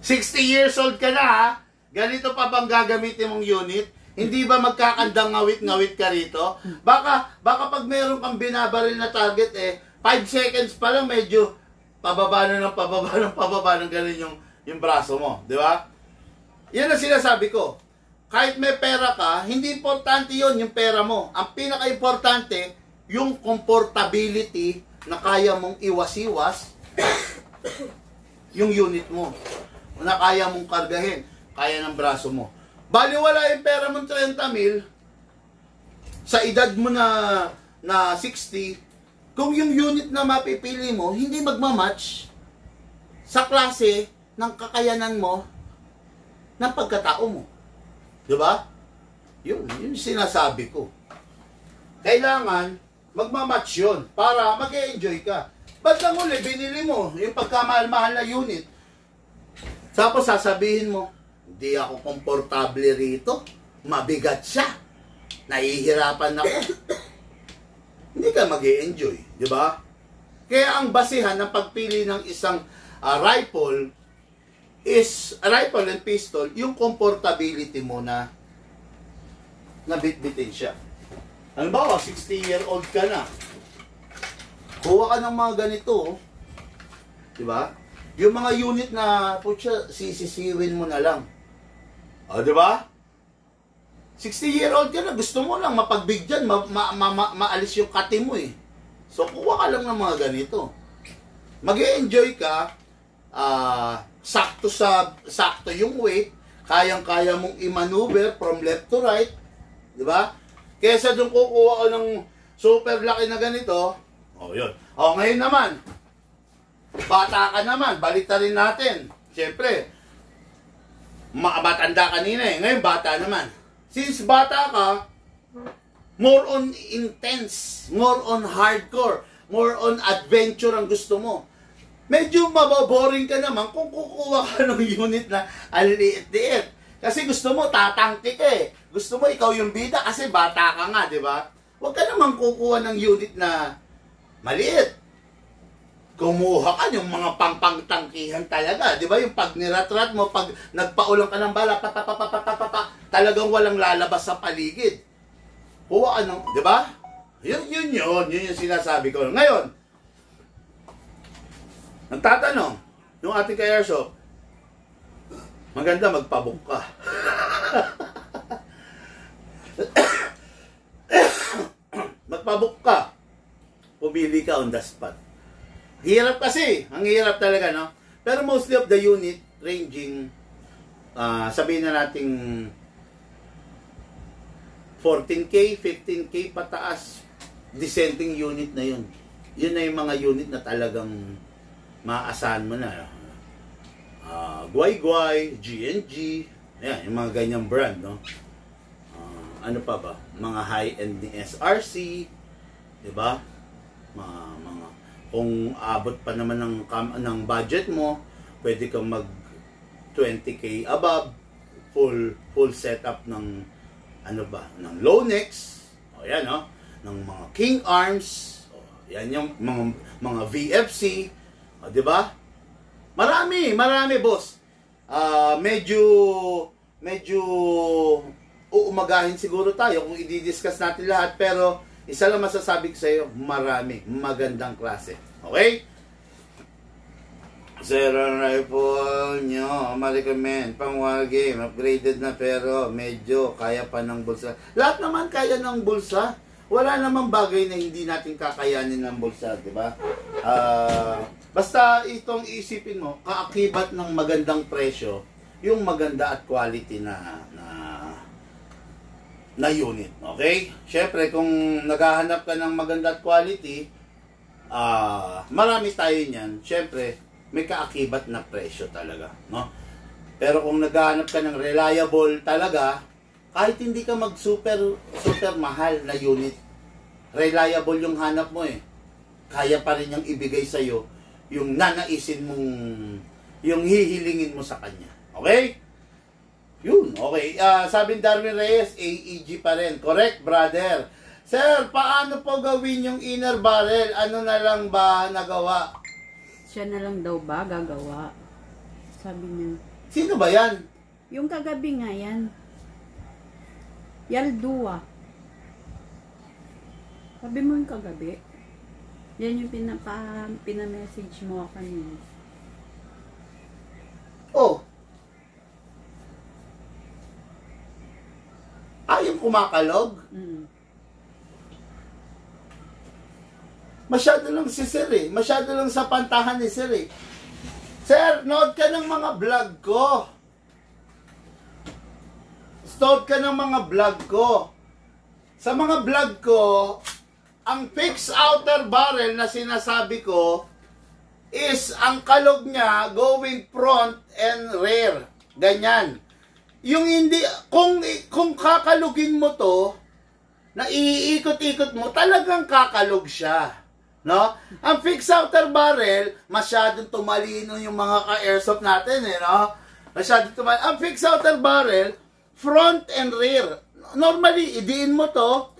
60 years old ka na ha? Ganito pa bang gagamitin mong unit? Hindi ba magkakandang ngawit-ngawit ka rito? Baka pag meron kang binabaril na target 5 seconds pa lang medyo pababa ng ganun yung braso mo, di ba? Yan ang sinasabi ko. Kahit may pera ka, hindi importante yon yung pera mo. Ang pinaka-importante, yung comfortability na kaya mong iwas-iwas yung unit mo. Na kaya mong kargahin, kaya ng braso mo. Baliwala yung pera mong 30,000 sa edad mo na 60, kung yung unit na mapipili mo, hindi magmamatch sa klase ng kakayanan mo ng pagkatao mo. Diba? Yun sinasabi ko. Kailangan magmamatch yun para mag-e-enjoy ka. Ba't lang uli, binili mo yung pagkamahal-mahal na unit. Tapos sasabihin mo, hindi ako komportable rito. Mabigat siya. Nahihirapan ako. Hindi ka mag-e-enjoy. Diba? Kaya ang basihan ng pagpili ng isang rifle and pistol, yung comfortability mo na nabitbitin siya. Halimbawa, 60-year-old ka na. Kuha ka ng mga ganito. Diba? Yung mga unit na, sisisiwin mo na lang. Diba? 60-year-old ka na, gusto mo lang mapagbigyan, maalis yung kati mo eh. So, kuha ka lang ng mga ganito. Mag-e-enjoy ka, sakto yung weight, kayang-kaya mong i-maneuver from left to right, di ba? Kesa doon kukuha ko ng super laki na ganito, yun. Ngayon naman, bata ka naman, baliktarin natin. Siyempre, matanda kanina eh, ngayon bata naman. Since bata ka, more on intense, more on hardcore. more on adventure ang gusto mo. Medyo maboboring ka naman kung kukuha ka ng unit na ang liit-liit. Kasi gusto mo, tatangke ka eh. Gusto mo, ikaw yung bida kasi bata ka nga, di ba? Huwag ka naman kukuha ng unit na maliit. Kumuha ka yung mga pangtangkihan talaga. Di ba? Yung pag niratrat mo, pag nagpaulang ka ng bala, talagang walang lalabas sa paligid. Kuha ka ng, di ba? Yun yung sinasabi ko. Ngayon, nagtatanong, yung ating ka-airsoft, maganda magpabook ka. Magpabook ka. Pumili ka on the spot. Hirap kasi. Ang hirap talaga, no? Pero mostly of the unit ranging, sabihin na nating 14K, 15K pataas. Dissenting unit na yun. Yun na yung mga unit na talagang maaasahan mo na. Guay-Guay, GNG, yan, yung mga ganyang brand, no? Ano pa ba? Mga high-end ni SRC, di ba? Mga kung abot pa naman ng budget mo, pwede kang mag 20K above, full setup ng ano ba? Ng Lonex, o yan, no? Ng mga King Arms, o, yan yung mga VFC, o, di ba? Marami, boss. Medyo uumagahin siguro tayo kung i-discuss natin lahat, pero isa lang masasabi ko sa iyo, marami, magandang klase. Okay? Zero rifle nyo, ma-recommend, pang war game, upgraded na pero medyo kaya pa ng bulsa. Lahat naman kaya ng bulsa. Wala namang bagay na hindi natin kakayanin ng bulsa, di ba? Basta itong isipin mo, kaakibat ng magandang presyo, yung maganda at quality na unit, okay? Syempre, kung naghahanap ka ng maganda at quality, marami tayo niyan. Syempre, may kaakibat na presyo talaga, no? Pero kung naghahanap ka ng reliable talaga, kahit hindi ka super mahal na unit, reliable yung hanap mo eh. Kaya pa rin niyang ibigay sa'yo yung nanaisin mong, yung hihilingin mo sa kanya. Okay? Yun, okay. Sabi ni Darwin Reyes, AEG pa rin. Correct, brother. Sir, paano po gawin yung inner barrel? Ano na lang ba nagawa? Siya na lang daw ba gagawa? Sabi niya. Sino ba yan? Yung kagabi nga yan. Yaldua. Sabi mo yung kagabi. Yan yung pinamessage mo kanina. Oh. Yung kumakalog? Masyado lang si Sir eh. Masyado lang sa pantahan ni Sir eh. Sir, nood ka ng mga vlog ko. Nood ka ng mga vlog ko. Sa mga vlog ko, ang fixed outer barrel na sinasabi ko is ang kalog niya going front and rear. Ganyan. Yung hindi, kung kakalugin mo to, na iikot-ikot mo, talagang kakalog siya. No? Ang fixed outer barrel, masyadong tumalino yung mga ka-airsoft natin, eh, no? Masyadong tumalino. Ang fixed outer barrel, front and rear. Normally, idiin mo to,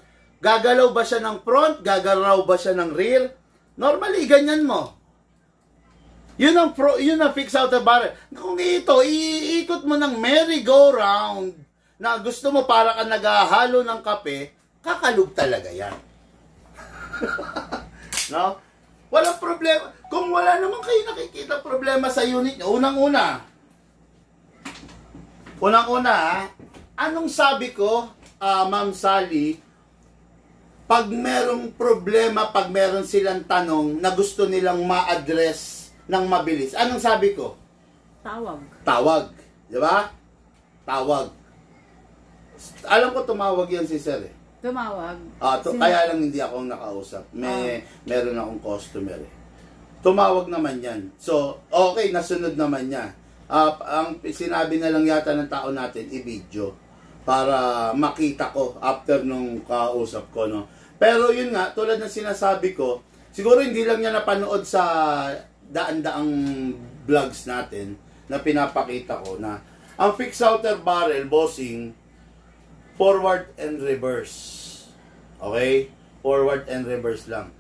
gagalaw ba siya ng front, gagalaw ba siya ng rear? Normally, ganyan mo. Yun ang fixed outer barrel. Kung ito, iikot mo ng merry-go-round na gusto mo para ka naghahalo ng kape, kakalug talaga yan. No? Walang problema. Kung wala naman kayo nakikita problema sa unit nyo, unang-una, anong sabi ko, Ma'am Sally, pag merong problema, pag meron silang tanong na gusto nilang ma-address ng mabilis. Anong sabi ko? Tawag. Di ba? Tawag. Alam ko tumawag yan si Sir eh. Tumawag? Kaya lang hindi ako nakausap. Meron akong customer eh. Tumawag naman yan. So, okay, nasunod naman niya. Ang sinabi na lang yata ng tao natin, i-video. Para makita ko after nung kausap ko, no? Pero yun nga, tulad ng sinasabi ko, Siguro hindi lang niya napanood sa daan-daang vlogs natin na pinapakita ko na ang fixed outer barrel, bossing, forward and reverse. Okay? Forward and reverse lang.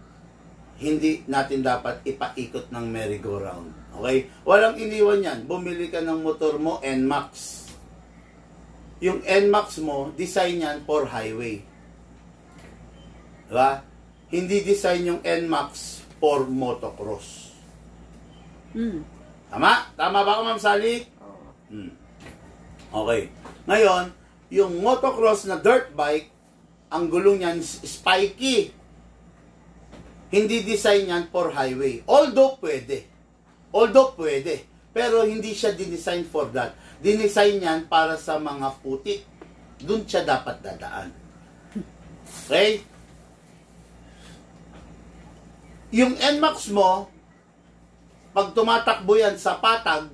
Hindi natin dapat ipaikot ng merry-go-round. Okay? Walang iniwan yan. Bumili ka ng motor mo, NMAX. Yung NMAX mo, design yan for highway. Diba? Hindi design yung NMAX for motocross. Tama? Tama ba ako, Ma'am Sally? Okay. Ngayon, yung motocross na dirt bike, ang gulong niyan spiky. Hindi design yan for highway. Although pwede. Pero hindi siya dinesign for that. Dinesign yan para sa mga putik. Doon siya dapat dadaan. Okay? Yung NMAX mo, pag tumatakbo yan sa patag,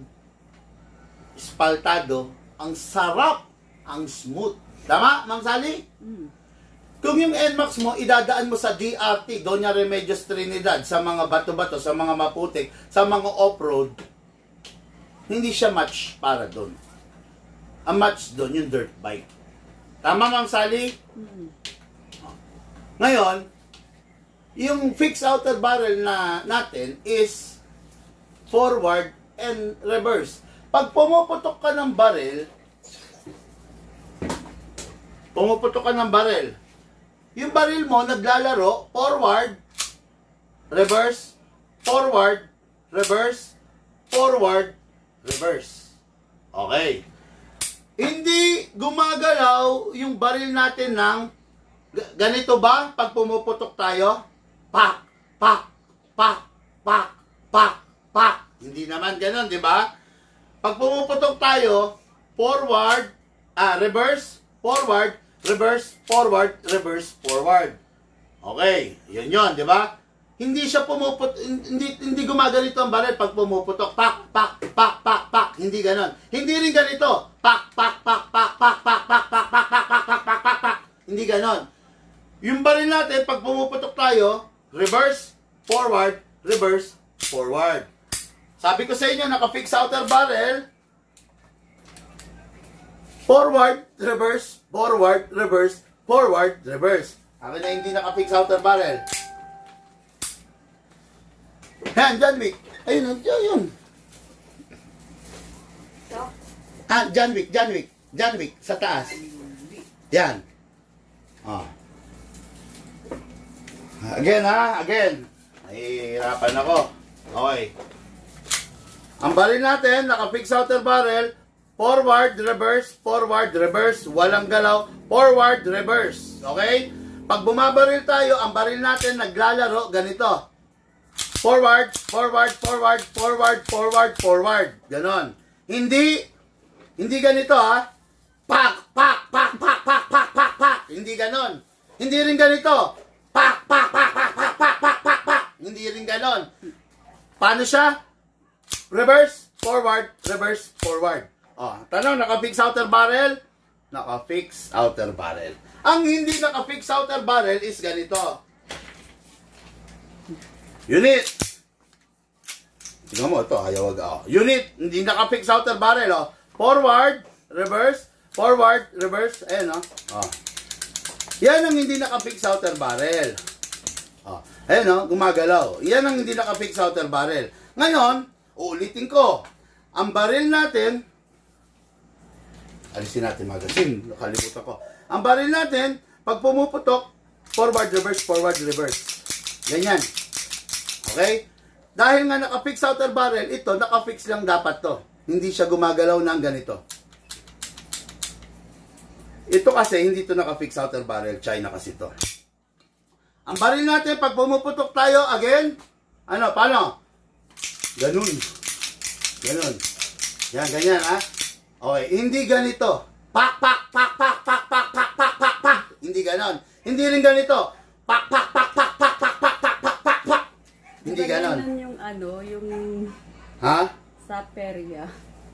espaltado, ang sarap, ang smooth. Tama, Ma'am Sally? Kung yung NMAX mo, idadaan mo sa DRT, Doña Remedios Trinidad, sa mga bato-bato, sa mga maputik, sa mga off-road, hindi siya match para doon. Ang match doon, yung dirt bike. Tama, Ma'am Sally? Ngayon, yung fixed outer barrel na natin is forward and reverse. Pag pumuputok ka ng barrel, yung barrel mo naglalaro forward, reverse, forward, reverse, forward, reverse. Okay. Hindi gumagalaw yung barrel natin ng ganito ba pag pumuputok tayo? Pak, pak, pak, pak, pak, pak. Hindi naman ganoon, di ba? Pag pumuputok tayo, forward, reverse, forward, reverse, forward, reverse, forward. Okay, yun, di ba? Hindi siya hindi gumaganito ang barrel pag pumuputok. Pak, pak, pak, pak, pak. Hindi ganon. Hindi rin ganito. Pak, pak, pak, pak, pak, pak, pak, pak, pak, pak, pak, pak, pak, pak, pak. Hindi ganon. Yung barrel natin, pag pumuputok tayo, reverse, forward, reverse, forward. Sabi ko sa inyo, naka-fix outer barrel, forward, reverse, forward, reverse, forward, reverse. Akin na hindi naka-fix outer barrel. Yan, John Wick. Ayun, yun. John Wick, sa taas. Yan. Again. Nahihirapan ako. Okay. Ang baril natin, naka-fix outer barrel, forward, reverse, walang galaw, forward, reverse. Okay? Pag bumabaril tayo, ang baril natin naglalaro ganito. Forward. Ganon. Hindi ganito ha. Pak. Hindi ganon. Hindi rin ganito. Pak. Hindi rin ganon. Paano siya? Reverse, forward. Tanong, naka-fix outer barrel? Naka-fix outer barrel. Ang hindi naka-fix outer barrel is ganito. Unit. Tingnan mo, ito, hayawag ako. Unit, hindi naka-fix outer barrel, oh. Forward, reverse. Ayan, oh. Yan ang hindi naka-fix outer barrel. Oh. Ayan, oh, gumagalaw. Yan ang hindi naka-fix outer barrel. Ngayon, uulitin ko. Ang barrel natin, alisin natin magazine, nakalimutan ko. Ang barrel natin, pag pumuputok, forward, reverse. Ganyan. Okay? Dahil nga naka-fix outer barrel, ito, naka-fix lang dapat to. Hindi siya gumagalaw ng ganito. Ito kasi, hindi to naka-fix outer barrel. China kasi to. Ang barrel natin, pag pumuputok tayo, again, paano? Ganun. Yan, ganyan, ha? Okay, hindi ganito. Pak. Hindi ganon. Hindi rin ganito. Pak. Hindi ganon. Yung yung... Ha? Sa perya.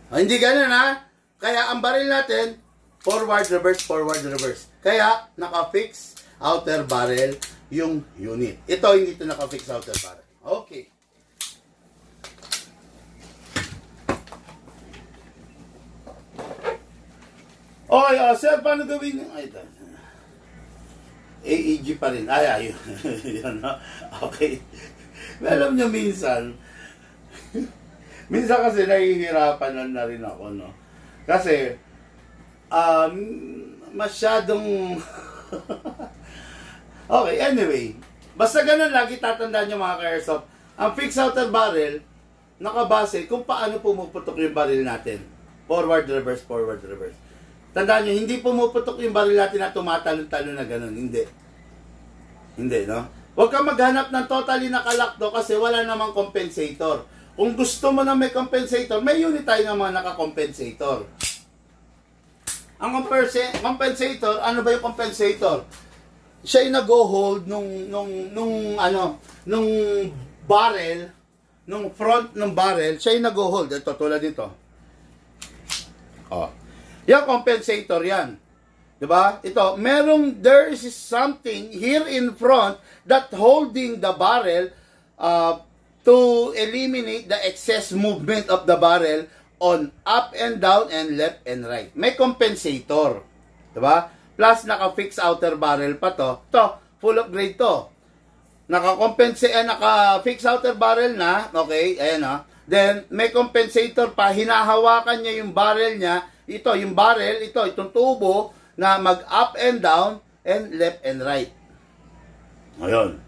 Hindi ganon, ha? Kaya ang baril natin, forward, reverse. Kaya, naka-fix outer barrel, yung unit. Ito, hindi ito naka-fix outer barrel. Okay. Okay, sir, paano gawin yung... AEG pa rin. Ayun. Yun, no? Okay. Alam nyo, minsan kasi nahihirapan na rin ako, no? Kasi, masyadong... Okay, anyway. Basta ganun lagi tatandaan nyo mga ka-airsoft. Ang fixed outer barrel, nakabase kung paano pumuputok yung barrel natin. Forward, reverse, forward, reverse. Tandaan nyo, hindi pumuputok yung barrel natin na tumatalon-talon na ganun. Hindi. Hindi, no? Huwag kang maghanap ng totally nakalakdo kasi wala namang compensator. Kung gusto mo na may compensator, may unit tayo ng mga naka-compensator. Ang compensator, ano ba yung compensator? Siya yung nag-hold nung barrel, nung front ng barrel, siya yung nag-hold. Ito, tulad dito. Oh. Yung compensator yan. Diba? Ito, there is something here in front that holding the barrel to eliminate the excess movement of the barrel on up and down and left and right. May compensator. Diba? Plus, naka-fix outer barrel pa to. Ito, full upgrade to. Naka-fix outer barrel na. Okay, ayan ha. Then, may compensator pa. Hinahawakan niya yung barrel niya. Ito, yung barrel, itong tubo na mag-up and down and left and right. Ayun.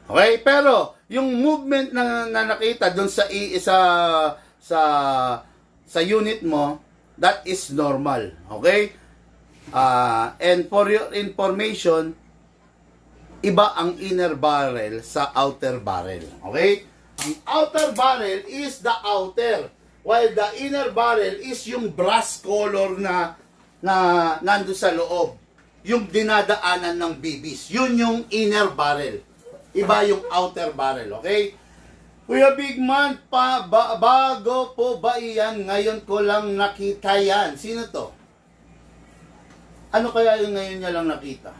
Okay, pero yung movement na nakita doon sa unit mo, that is normal. Okay? And for your information, iba ang inner barrel sa outer barrel. Okay? Ang outer barrel is the outer, while the inner barrel is yung brass color na nando sa loob. Yung dinadaanan ng BBs. Yun yung inner barrel. Iba yung outer barrel. Okay? Kuya Big Man, bago po ba iyan? Ngayon ko lang nakita yan. Sino to? Ano kaya yung ngayon niya lang nakita?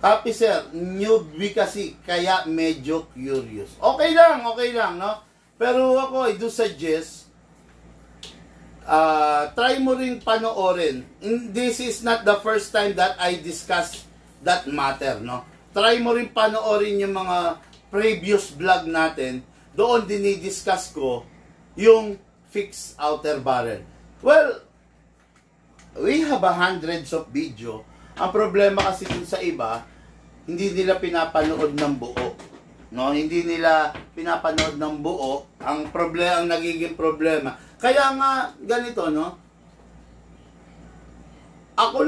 Copy sir, newbie kasi, kaya medyo curious. Okay lang, no? Pero ako, I do suggest, try mo rin panoorin. This is not the first time that I discuss that matter, no? Try mo rin panoorin yung mga previous vlog natin. Doon dinidiscuss ko yung fixed outer barrel. Well, we have hundreds of video. Ang problema kasi dun sa iba, hindi nila pinapanood ng buo. No, hindi nila pinapanood ng buo. Ang nagiging problema. Kaya nga ganito, no? Ako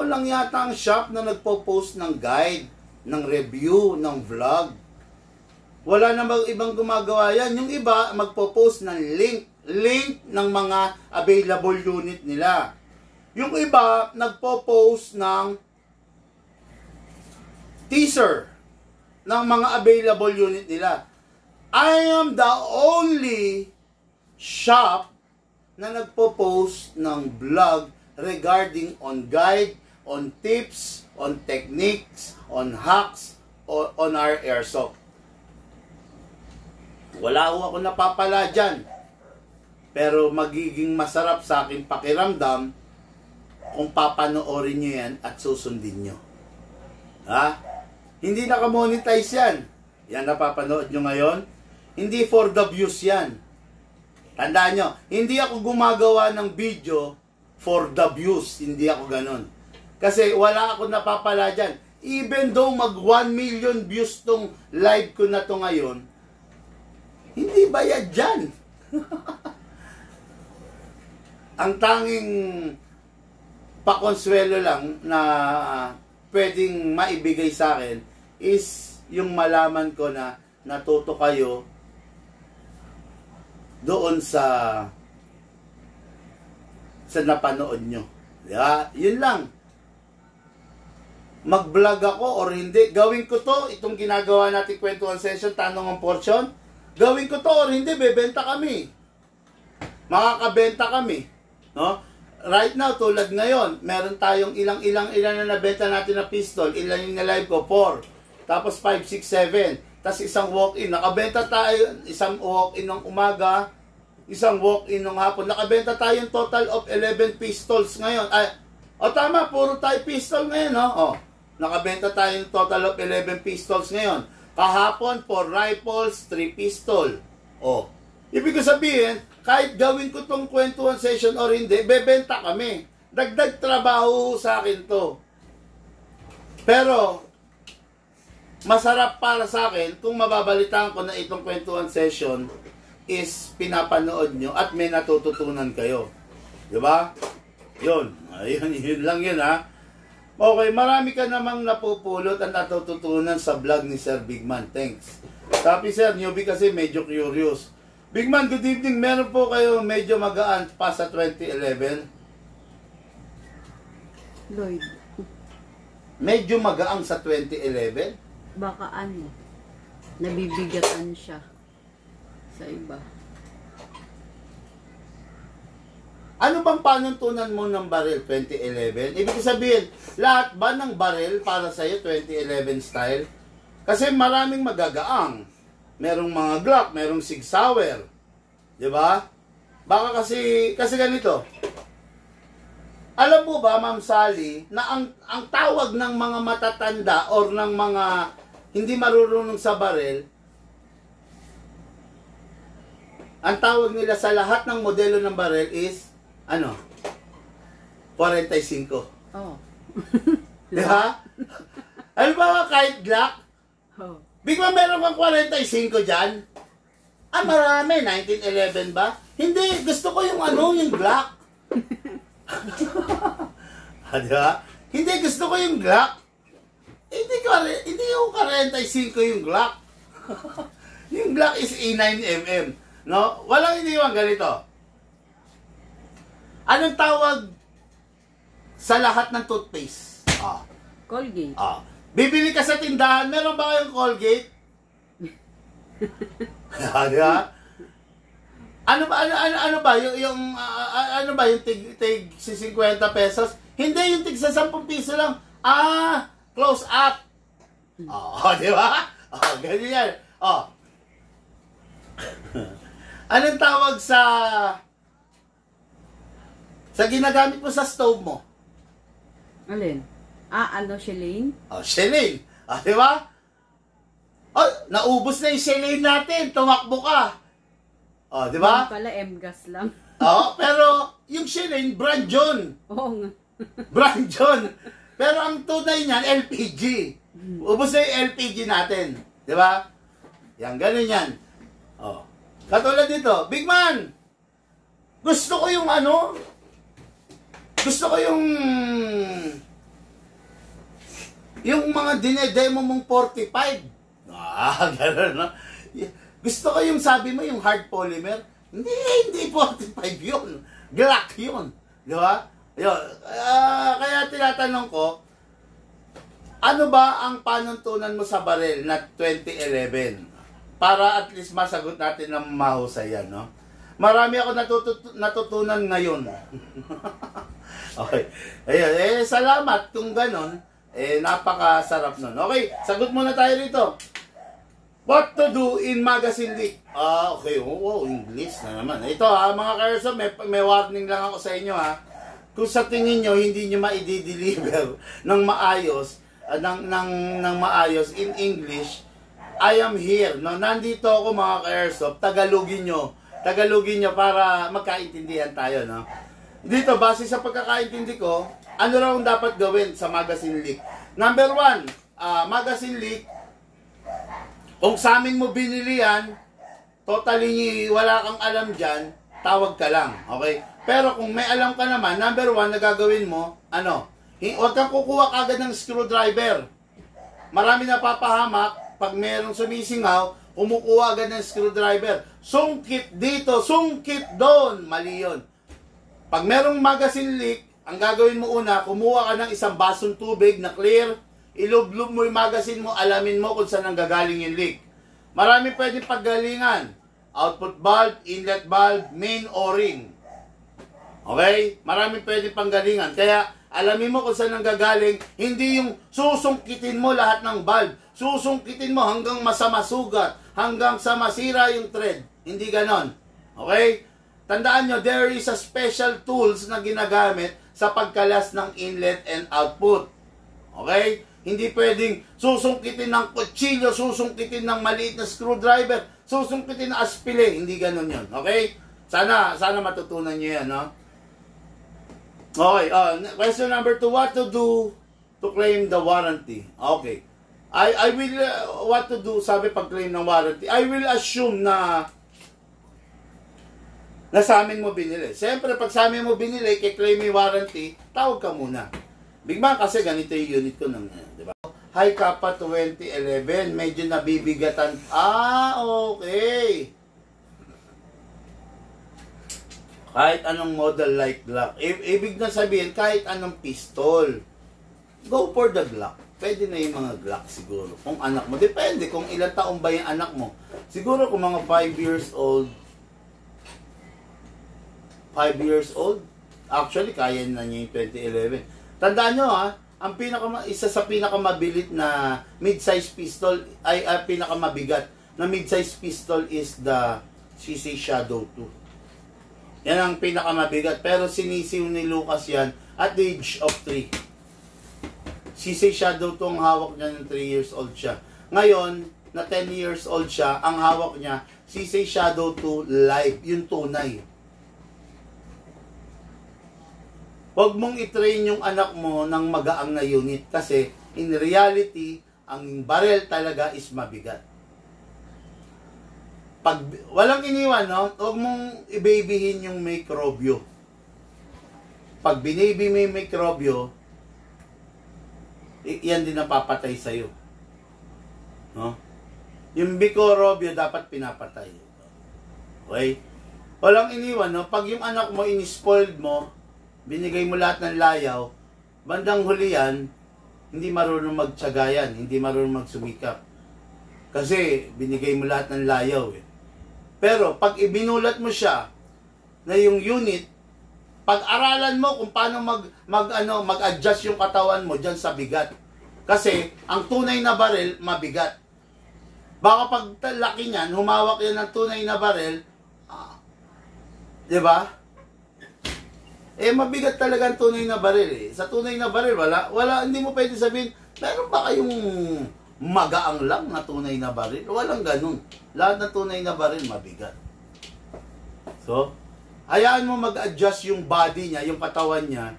lang yata ang shop na nagpo-post ng guide, ng review, ng vlog. Wala namang ibang gumagawa yan. Yung iba magpo-post ng link ng mga available unit nila. Yung iba nagpo-post ng teaser ng mga available unit nila. I am the only shop na nagpo-post ng vlog regarding on guide, on tips, on techniques, on hacks, on our airsoft. Wala ako napapala dyan. Pero magiging masarap sa aking pakiramdam kung papanoorin nyo yan at susundin nyo. Ha? Hindi nakamonetize yan. Yan napapanood nyo ngayon. Hindi for the views yan. Tandaan nyo, hindi ako gumagawa ng video for the views. Hindi ako ganun. Kasi wala ako napapala dyan. Even though mag 1 million views tong live ko na to ngayon, hindi bayad dyan. Ang tanging pakonsuelo lang na pwedeng maibigay sa akin is yung malaman ko na natuto kayo doon sa napanood nyo. Yeah, yun lang. Mag-vlog ako or hindi. Gawin ko to, itong ginagawa natin kwentuhan session, tanong ang portion. Gawin ko to or hindi, bebenta kami. Makakabenta kami. No? right now, tulad ngayon, meron tayong ilan na nabenta natin na pistol. Ilan yung na-live ko? 4. Tapos 5, 6, 7. Tapos isang walk-in. Nakabenta tayo, isang walk-in ng umaga, isang walk-in ng hapon. Nakabenta tayo yung total of 11 pistols ngayon. Tama, puro tayo pistol ngayon, no? Nakabenta tayo yung total of 11 pistols ngayon. Kahapon, 4 rifles, 3 pistol. Ibig ko sabihin, kahit gawin ko tong kwentuhan session or hindi, bebenta kami. Dagdag trabaho sa akin to. Pero, masarap para sa akin kung mababalitaan ko na itong kwentuhan session is pinapanood nyo at may natututunan kayo. Diba? Yun. Ayun, yun lang yun, ha. Okay, marami ka namang napupulot at natututunan sa vlog ni Sir Bigman. Thanks. Sabi Sir, newbie kasi medyo curious. Bigman, good evening. Meron po kayo medyo magaan pa sa 2011? Lloyd. Medyo magaang sa 2011? Baka nabibigatan siya sa iba. Ano bang panuntunan mo ng baril 2011? Ibig sabihin, lahat ba ng baril para sa'yo 2011 style? Kasi maraming magagaang. Merong mga Glock, merong Sig Sauer. Diba? Baka kasi ganito. Alam mo ba, Ma'am Sally, na ang tawag ng mga matatanda or ng mga hindi marunong sa baril, ang tawag nila sa lahat ng modelo ng baril is 45. Oh. Diba? Alam ba kahit Glock? Oh. Bigla meron kang 45 dyan? Marami. 1911 ba? Hindi. Gusto ko yung yung Glock. Diba? Hindi. Gusto ko yung Glock. Hindi yung 45 yung Glock. Yung Glock is A9mm. No? Walang iniwan ganito. Anong tawag sa lahat ng toothpaste? Colgate. Bibili ka sa tindahan, meron ba kayong Colgate? Diba? Ano ba yung tig 50 pesos? Hindi yung tig sa 10 piso lang. Close up. Di ba? Ganyan yan. Anong tawag sa ginagamit mo sa stove mo? Alin? Shilane? Shilane. Di ba? Naubos na yung Shilane natin. Tumakbo ka. Di ba? Yung pala, M-gas lang. Pero yung Shilane, brand John. Oo nga. Brand John. Pero ang tunay niyan, LPG. Ubos na yung LPG natin. Di ba? Yan, ganun yan. Katulad dito, Bigman, gusto ko yung mga dinedemo mong 45. Gano'n, no? Gusto ko yung sabi mo, yung hard polymer. Hindi 45 yun. Glock yun. Di ba? Kaya tinatanong ko, ano ba ang panuntunan mo sa baril na 2011? Para at least masagot natin ng mahusay yan, no? Marami ako natutunan ngayon. Okay. Ayun, salamat kung ganon. Napakasarap nun. Okay, sagot muna tayo rito. What to do in magazine leak? Okay. Wow, English na naman. Ito mga ka-airsoft, may warning lang ako sa inyo Kung sa tingin nyo, hindi nyo ma-deliver ng maayos, ng maayos in English, I am here. No? Nandito ako mga ka-airsoft, Tagalogin nyo para magkaintindihan tayo, no? Dito, base sa pagkakaintindi ko, ano raw ang dapat gawin sa magazine leak? Number 1, magazine leak, kung sa amin mo binili yan, totally wala kang alam dyan, tawag ka lang, okay? Pero kung may alam ka naman, number 1 na gagawin mo, huwag kang kukuha kagad ng screwdriver. Marami napapahamak, pag merong sumisingaw, kumukuha agad ng screwdriver. Sungkit dito, sungkit doon. Mali yun. Pag merong magazine leak, ang gagawin mo una, kumuha ka ng isang basong tubig na clear, ilublob mo yung magazine mo, alamin mo kung saan ang gagaling yung leak. Marami pwedeng paggalingan. Output valve, inlet valve, main o ring. Okay? Maraming pwede panggalingan. Kaya, alamin mo kung saan nanggagaling, hindi yung susungkitin mo lahat ng valve. Susungkitin mo hanggang masamasugat, hanggang sa masira yung thread. Hindi ganon. Okay? Tandaan nyo, there is a special tools na ginagamit sa pagkalas ng inlet and output. Okay? Hindi pwedeng susungkitin ng kutsilyo, susungkitin ng maliit na screwdriver, susungkitin ng aspile. Hindi ganon yun. Okay? Sana matutunan nyo yan, no? Okay, question number 2, what to do to claim the warranty? Okay. I will, what to do, sabi pag-claim ng warranty, I will assume na sa amin mo binili. Siyempre, pag sa amin mo binili, kay-claim yung warranty, tawag ka muna. Big Man, kasi ganito yung unit ko ng, di ba? Hi, Kappa 2011, medyo nabibigatan. Okay. Kahit anong model like Glock. Ibig na sabihin, kahit anong pistol. Go for the Glock. Pwede na yung mga Glock siguro. Kung anak mo, depende kung ilang taon ba yung anak mo. Siguro kung mga 5 years old, 5 years old, actually, kaya na niya yung 2011. Tandaan nyo isa sa pinakamabilit na mid-size pistol, ay pinakamabigat na mid-size pistol is the CC Shadow 2. Yan ang pinakamabigat. Pero sinisiw ni Lucas yan at the age of 3. CC Shadow 2 ang hawak niya ng 3 years old siya. Ngayon, na 10 years old siya, ang hawak niya, CC Shadow 2 Live, yung tunay. Huwag mong i-train yung anak mo ng magaang na unit kasi in reality, ang barrel talaga is mabigat. Pag walang iniwan, no, huwag mong i-babyhin yung microbio. Pag binaby mo yung microbio, yan din ang papatay sa'yo. No? Yung microbio dapat pinapatay. Okay? Walang iniwan, no? Pag yung anak mo, in-spoiled mo, binigay mo lahat ng layaw, bandang huli yan, hindi marunong magtiyagayan, hindi marunong magsumikap. Kasi binigay mo lahat ng layaw eh. Pero pag ibinulat mo siya na yung unit, pag-aralan mo kung paano mag-adjust yung katawan mo diyan sa bigat. Kasi ang tunay na baril mabigat. Baka pag laki niyan, humawak yan ng tunay na baril, 'di ba? Mabigat talaga ang tunay na baril eh. Sa tunay na baril wala hindi mo pwede sabihin, meron ba kayong magaang lang na tunay na baril? Walang ganun. Lahat na tunay na baril, mabigat. So, hayaan mo mag-adjust yung body niya, yung katawan niya,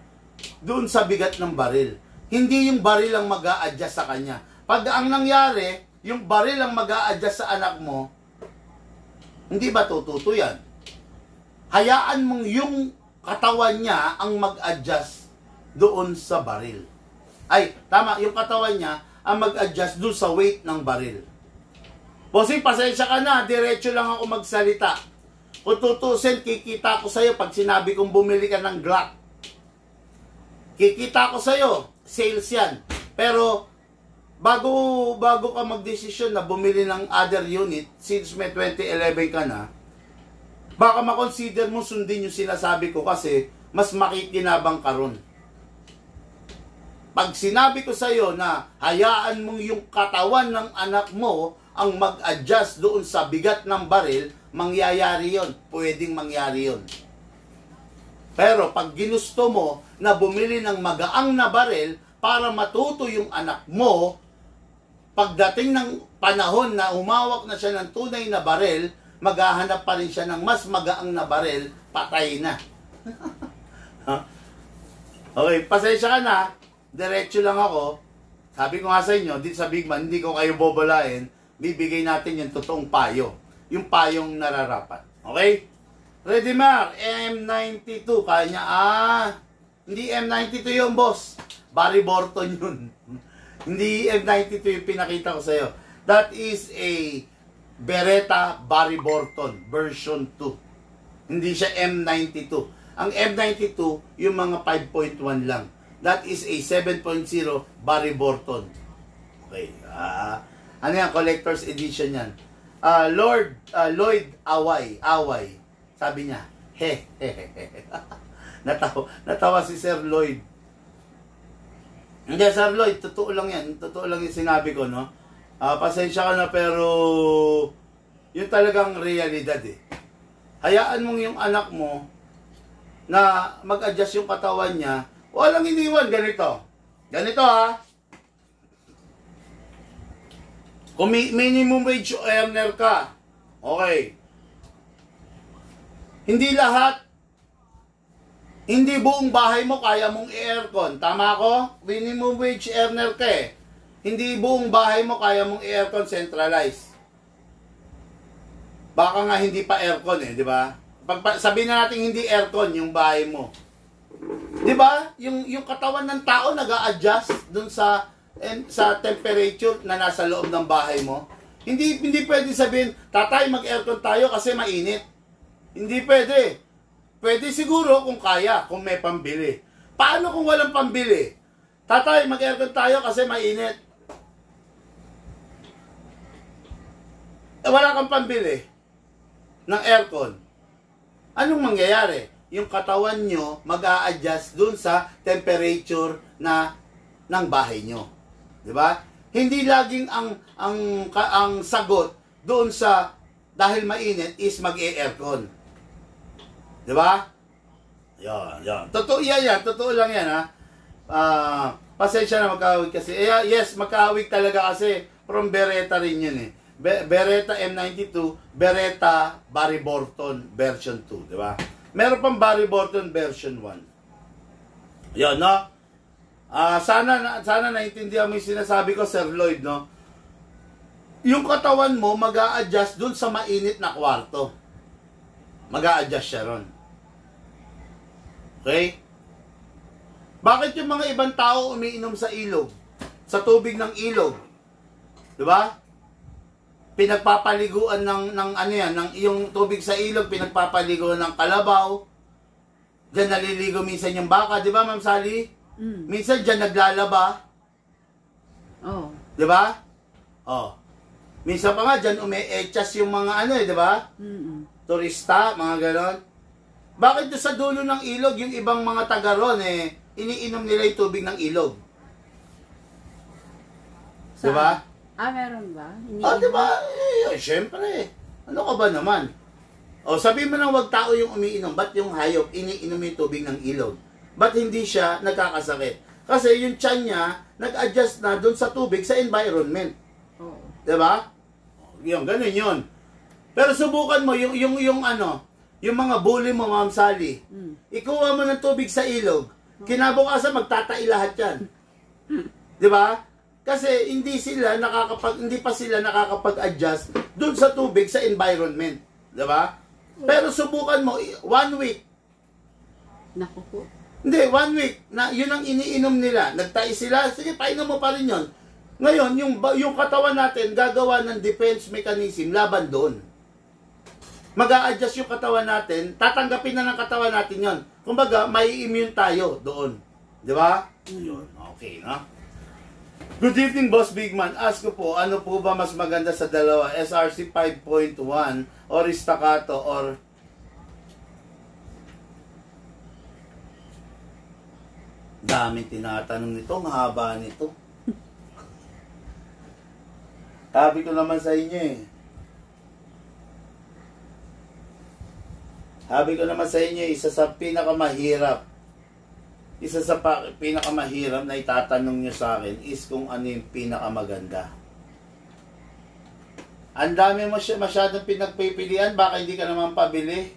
doon sa bigat ng baril. Hindi yung baril ang mag-a-adjust sa kanya. Pag ang nangyari, yung baril ang mag-a-adjust sa anak mo, hindi ba tututo yan? Hayaan mong yung katawan niya ang mag-adjust doon sa baril. Ay, tama, yung katawan niya ang mag-adjust doon sa weight ng baril. Bossing, pasensya ka na, diretso lang ako magsalita. Kung tutusin, kikita ko sa'yo pag sinabi kong bumili ka ng Glock. Kikita ko sa'yo, sales yan. Pero, bago ka magdesisyon na bumili ng other unit, since may 2011 ka na, baka makonsider mo sundin yung sinasabi ko kasi mas makikinabang ka ron. Pag sinabi ko sa'yo na hayaan mong yung katawan ng anak mo ang mag-adjust doon sa bigat ng baril, mangyayari yon. Pwedeng mangyari yon. Pero pag ginusto mo na bumili ng magaang na baril para matuto yung anak mo, pagdating ng panahon na umawak na siya ng tunay na baril, maghahanap pa rin siya ng mas magaang na baril, patay na. Okay, pasensya ka na. Diretso lang ako. Sabi ko nga sa inyo, dito sa Big Man, hindi ko kayo bobolain. Bibigay natin yung totoong payo. Yung payong nararapat. Okay? Ready, Mar? M92. Kaya niya, hindi M92 yun, boss. Barry Borton yun. Hindi M92 yung pinakita ko sa'yo. That is a Beretta Barry Borton version 2. Hindi siya M92. Ang M92, yung mga 5.1 lang. That is a 7.0 Barry Borton. Okay. Ano yan? Collector's edition yan. Lloyd Away. Sabi niya, Natawa si Sir Lloyd. Hindi, Sir Lloyd, totoo lang yan. Totoo lang yung sinabi ko, no? Pasensya ka na, pero yun talagang realidad eh. Hayaan mong yung anak mo na mag-adjust yung katawan niya. Walang iniwan, ganito. Ganito ha. Kung minimum wage earner ka, okay. Hindi lahat, hindi buong bahay mo kaya mong i-aircon. Tama ko? Minimum wage earner ka eh. Hindi buong bahay mo kaya mong i-aircon centralized. Baka nga hindi pa aircon eh, di ba? Sabihin na natin hindi aircon yung bahay mo. Di ba? Yung katawan ng tao nag-a-adjust dun sa temperature na nasa loob ng bahay mo. Hindi pwede sabihin, tatay mag-aircon tayo kasi mainit. Hindi pwede. Pwede siguro kung kaya, kung may pambili. Paano kung walang pambili? Tatay, mag-aircon tayo kasi mainit. Wala kang pambili ng aircon. Anong mangyayari? Yung katawan nyo mag-a-adjust dun sa temperature ng bahay nyo. Di ba? Hindi laging ang sagot doon sa dahil mainit is mag-e-aircon. Di ba? Yan. Totoo yan. Totoo lang yan, ha? Pasensya na magkahawig kasi. Yes, magkahawig talaga kasi from Beretta rin yun eh. Beretta M92, Beretta Barry Borton version 2, di ba? Meron pang Barry Borton version 1. Yan, no? Sana naintindihan mo yung sinasabi ko, Sir Lloyd, no? Yung katawan mo mag-a-adjust dun sa mainit na kwarto. Mag-a-adjust siya ron. Okay? Bakit yung mga ibang tao umiinom sa ilog? Sa tubig ng ilog? Di ba? Pinagpapaliguan ng ano yan, yung tubig sa ilog, pinagpapaliguan ng kalabaw. Diyan naliligo minsan yung baka, di ba, Ma'am Sally? Minsan diyan naglalaba. Oh. Di ba? Oh. Minsan pa nga diyan umi-etchas yung mga ano eh, di ba? Turista, mga ganon. Bakit doon sa dulo ng ilog, yung ibang mga taga ron eh, iniinom nila yung tubig ng ilog? Di ba? Meron ba? Di ba? Siyempre. Ano ka ba naman? Sabihin mo nang wag tao yung umiinom. Ba't yung hayop iniinom yung tubig ng ilog? Ba't hindi siya nagkakasakit? Kasi yung tiyan niya, nag-adjust na dun sa tubig sa environment. Oo. Di ba? Yung ganun yun. Pero subukan mo, yung mga bully mo, Ma'am Sally. Ikuha mo ng tubig sa ilog. Kinabukasan, magtatai lahat yan. Di ba? Kasi hindi pa sila nakakapag-adjust dun sa tubig sa environment, 'di ba? Pero subukan mo 1 week. Naku po. Hindi, 1 week na 'yun ang iniinom nila. Nagtai sila, sige, painom mo pa rin 'yon. Ngayon, yung katawan natin gagawa ng defense mechanism laban doon. Mag-a-adjust yung katawan natin, tatanggapin na ng katawan natin 'yon. Kumbaga, may immune tayo doon. 'Di ba? 'Yun, okay, no? Good evening, Boss Bigman. Ask ko po, ano po ba mas maganda sa dalawa? SRC 5.1 or staccato or... Daming tinatanong nito, ang haba nito. Sabi ko naman sa inyo eh. Sabi ko naman sa inyo, isa sa pinakamahirap na itatanong nyo sa akin is kung ano yung pinakamaganda. Ang dami mo masyadong pinagpipilian, baka hindi ka naman pabili.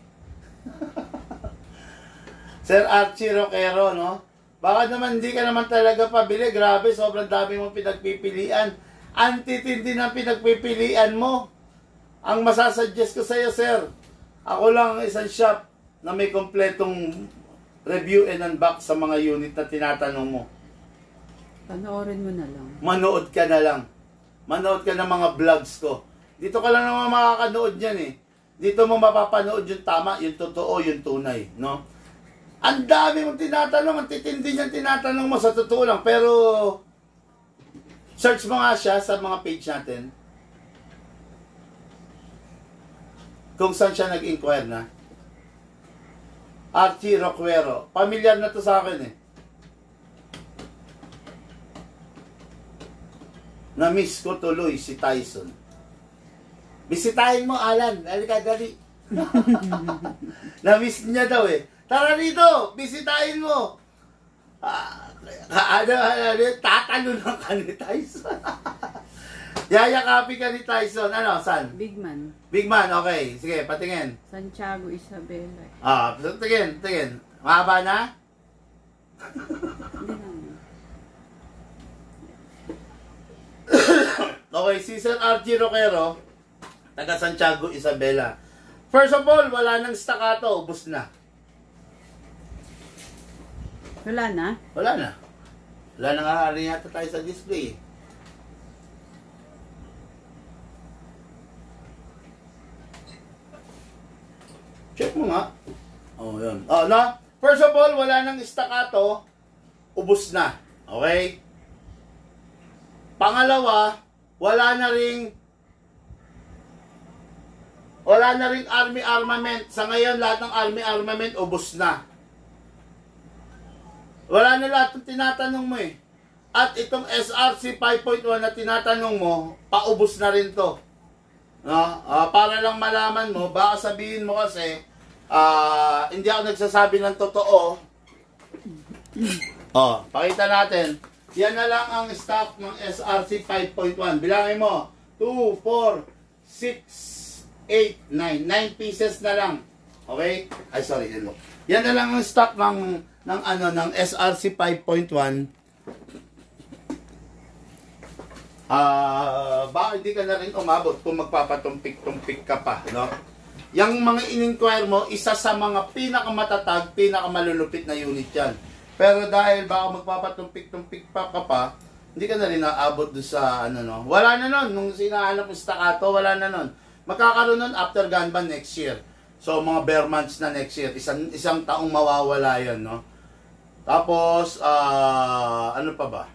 Sir Archie Roquero, no? Baka naman hindi ka naman talaga pabili. Grabe, sobrang dami mong pinagpipilian. Ang titindi ng pinagpipilian mo. Ang masasuggest ko sa'yo, sir, ako lang ang isang shop na may kompletong review and unbox sa mga unit na tinatanong mo. Panoorin mo na lang. Manood ka na lang. Manood ka ng mga vlogs ko. Dito ka lang naman makakanood yan eh. Dito mo mapapanood yung tama, yung totoo, yung tunay. No? Ang dami mong tinatanong, ang titindi niyang tinatanong mo sa totoo lang. Pero, search mo nga siya sa mga page natin. Kung saan siya nag-inquire na. Archie Roquero. Pamilyar na to sa akin eh. Na-miss ko tuloy si Tyson. Bisitahin mo, Alan. Halika, dali. Na-miss niya daw eh. Tara dito, bisitahin mo. Tatalo lang ka ni Tyson. Yayakapin ka ni Tyson. Ano, saan? Big man. Big man, okay. Sige, patingin. Santiago Isabela. Tingin. Mahaba na? Hindi naman. Okay, si Sir Archie Roquero, taga Santiago Isabela. First of all, wala nang staccato, ubos na. Wala na? Wala na. Wala na nga rin yata tayo sa display. Check mo nga. Oh, yun. Oh, no? First of all, wala nang staccato, ubos na. Okay? Pangalawa, wala na ring army armament. Sa ngayon, lahat ng army armament, ubos na. Wala na lahat ng tinatanong mo eh. At itong SRC 5.1 na tinatanong mo, paubos na rin to. No? Para lang malaman mo, baka sabihin mo kasi, hindi ako nagsasabi ng totoo. Pakita natin. Yan na lang ang stock ng SRC 5.1. Bilangin mo. 2, 4, 6, 8, 9. 9 pieces na lang. Okay? Ay, sorry. Hello. Yan na lang ang stock ng SRC 5.1. Baka hindi ka na rin umabot kung magpapatumpik-tumpik ka pa. No? Yang mga in-inquire mo, isa sa mga pinakamatatag, pinakamalulupit na unit yan. Pero dahil baka magpapatumpik-tumpik pa ka pa, hindi ka na rin naabot doon sa no. Wala na nun. Nung sinahanap yung staccato, wala na nun. Magkakaroon nun after Ganban next year. So, mga bare months na next year. Isang taong mawawala yan, no? Tapos, ano pa ba?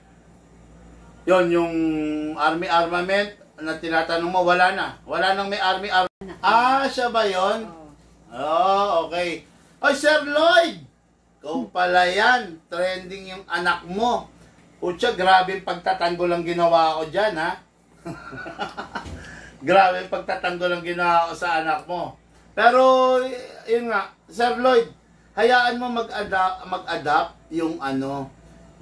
Yon yung army armament na tinatanong mo, wala na. Wala nang may army armament. Siya ba yon? Okay. Ay, Sir Lloyd! Ikaw pala yan. Trending yung anak mo. Kutya, grabe yung pagtatanggol ang ginawa ko dyan, ha? Grabe yung pagtatanggol ang ginawa ko sa anak mo. Pero, yun nga, Sir Lloyd, hayaan mo mag-adapt yung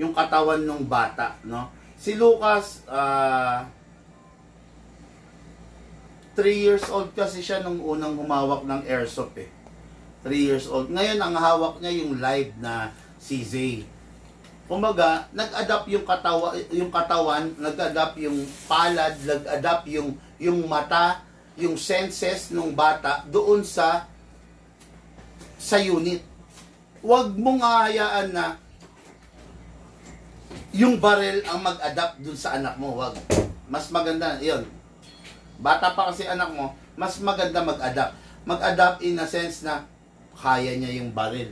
yung katawan ng bata, no? Si Lucas, 3 years old kasi siya nung unang humawak ng airsoft eh. 3 years old. Ngayon, ang hawak niya yung live na CZ. Kumbaga, nag-adapt yung katawan, nag-adapt yung palad, nag-adapt yung mata, yung senses ng bata doon sa unit. Huwag mong hayaan na yung barrel ang mag-adapt doon sa anak mo. Huwag. Mas maganda, yun. Bata pa kasi anak mo, mas maganda mag-adapt. Mag-adapt in a sense na kaya niya yung barrel.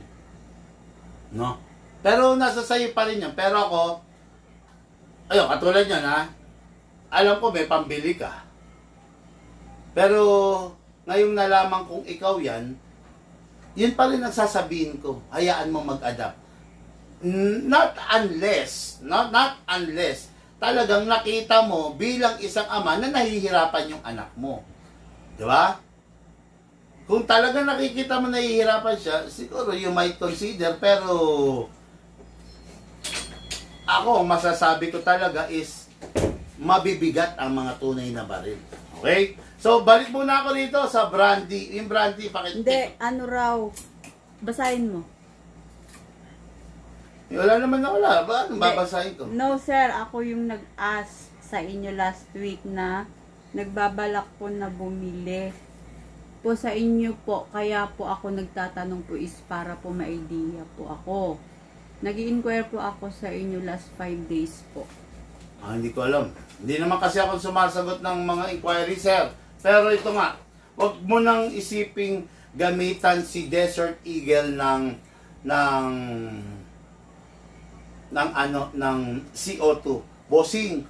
No? Pero nasa sayo pa rin yan. Pero ako, ayun, katulad yan ha, alam ko may pambili ka. Pero, ngayong nalaman kong ikaw yan, yun pa rin ang sasabihin ko. Hayaan mo mag-adapt. Not unless talagang nakita mo bilang isang ama na nahihirapan yung anak mo. Di ba? Kung talaga nakikita mo nahihirapan siya, siguro you might consider, pero ako, masasabi ko talaga is mabibigat ang mga tunay na baril. Okay? So, balik muna ako dito sa brandy. Yung brandy, pakit. Hindi, ano raw. Basahin mo. Wala naman na wala. Ba? Anong babasahin ko? No, sir. Ako yung nag-ask sa inyo last week na nagbabalak po na bumili po sa inyo po. Kaya po ako nagtatanong po is para po ma-idea po ako. Nag-i-inquire po ako sa inyo last 5 days po. Hindi ko alam. Hindi naman kasi ako sumasagot ng mga inquiry, sir. Pero ito nga, wag mo nang isiping gamitan si Desert Eagle ng CO2. Bossing,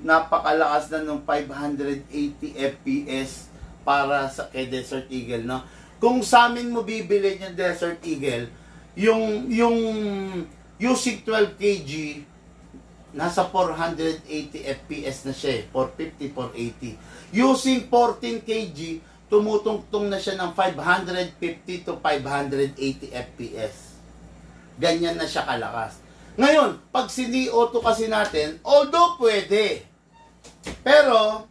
napakalakas na ng 580 FPS para sa kay Desert Eagle, no? kung sa amin mo bibili yung Desert Eagle, yung using 12 kg, nasa 480 FPS na siya, 450, 480. Using 14 kg, tumutungtong na siya ng 550 to 580 FPS. Ganyan na siya kalakas. Ngayon, pag sini-auto kasi natin, although pwede, pero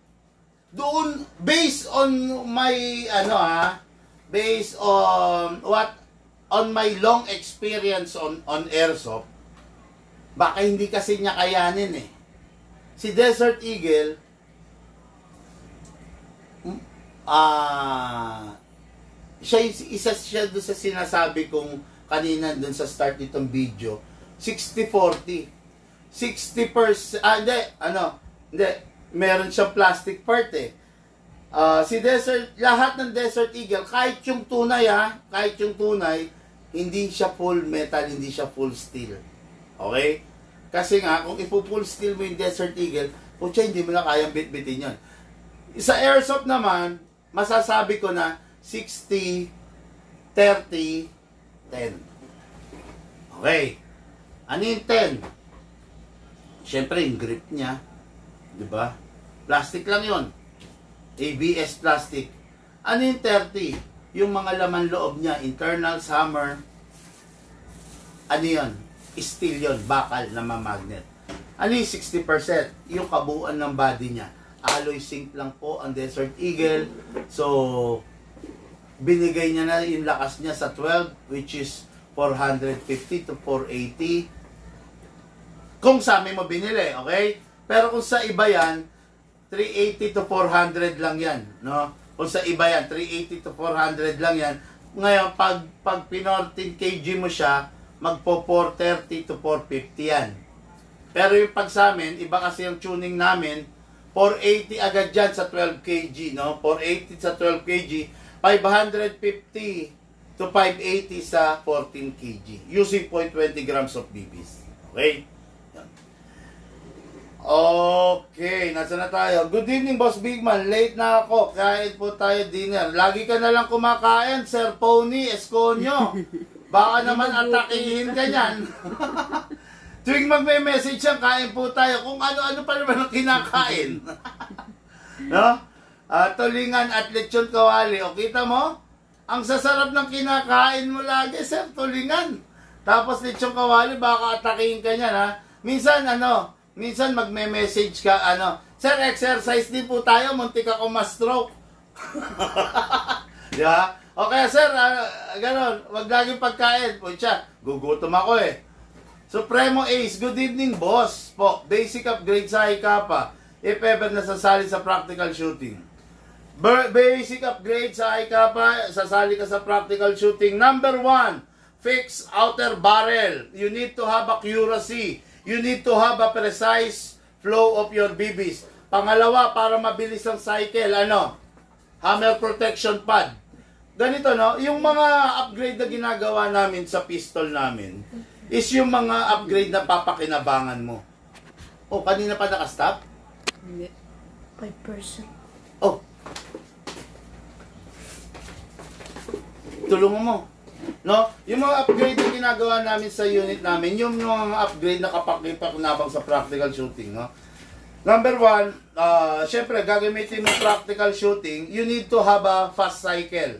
doon, based on my, based on my long experience on airsoft, baka hindi kasi niya kayanin eh. Si Desert Eagle, isa siya doon sa sinasabi kong kanina doon sa start nitong video, 60-40. 60%, hindi, meron siyang plastic part eh. Lahat ng Desert Eagle, kahit yung tunay, hindi siya full metal, hindi siya full steel. Okay? Kasi nga, kung ipo-full steel mo yung Desert Eagle, putya, hindi mo na kayang bit-bitin yun. Sa airsoft naman, masasabi ko na 60, 30, 10. Okay. Ano yung 10? Siyempre, yung grip niya. Diba? Plastic lang yon. ABS plastic. Ano yung 30? Yung mga laman loob niya, internal hammer. Ano yun? Steel yun, bakal na mamagnet. Ano yung 60%? Yung kabuuan ng body niya. Alloy zinc lang po ang Desert Eagle. So, binigay niya na yung lakas niya sa 12, which is 450 to 480. Kung sa amin mo binili, okay? Pero kung sa iba yan, 380 to 400 lang yan, no? Kung sa iba yan, 380 to 400 lang yan. Ngayon, pag pinortin kg mo siya, magpo 430 to 450 yan. Pero yung pag sa amin, iba kasi yung tuning namin, 480 agad dyan sa 12 kg, no? 480 sa 12 kg, 550 to 580 sa 14 kg, using 0.20 grams of BBs. Okay? Yan. Okay, nasa na tayo? Good evening, Boss Bigman. Late na ako. Kain po tayo dinner. Lagi ka na lang kumakain, Sir Pony Esconio. Baka naman atakihin ka niyan. Tuwing magme-message siya, kain po tayo. Kung ano-ano pa naman ang kinakain. No? Tulingan at lechon kawali. O, kita mo? Ang sasarap ng kinakain mo lagi, Sir, tulingan. Tapos lechon kawali, baka atakihin ka niyan, ha? Minsan magme-message ka, Sir, exercise din po tayo, muntik ako ma-stroke. Di ba? Okay, sir, ganon, wag laging pagkain. Pucha, gugutom ako eh. Supremo Ace, good evening, boss. Po, basic upgrade sa ICAPA. If ever nasasali sa practical shooting. Basic upgrade sa ICAPA, sasali ka sa practical shooting. Number 1, fix outer barrel. You need to have accuracy. You need to have a precise flow of your BBs. Pangalawa, para mabilis ang cycle, hammer protection pad. Ganito, no? Yung mga upgrade na ginagawa namin sa pistol namin is yung mga upgrade na papakinabangan mo. Oh, kanina pa nakastop? Hindi. 5%. Oh. Tulungan mo. No? Yung mga upgrade na ginagawa namin sa unit namin, yung mga upgrade na kapakinabangan sa practical shooting, no? Number 1, syempre, gagamitin mo practical shooting, you need to have a fast cycle.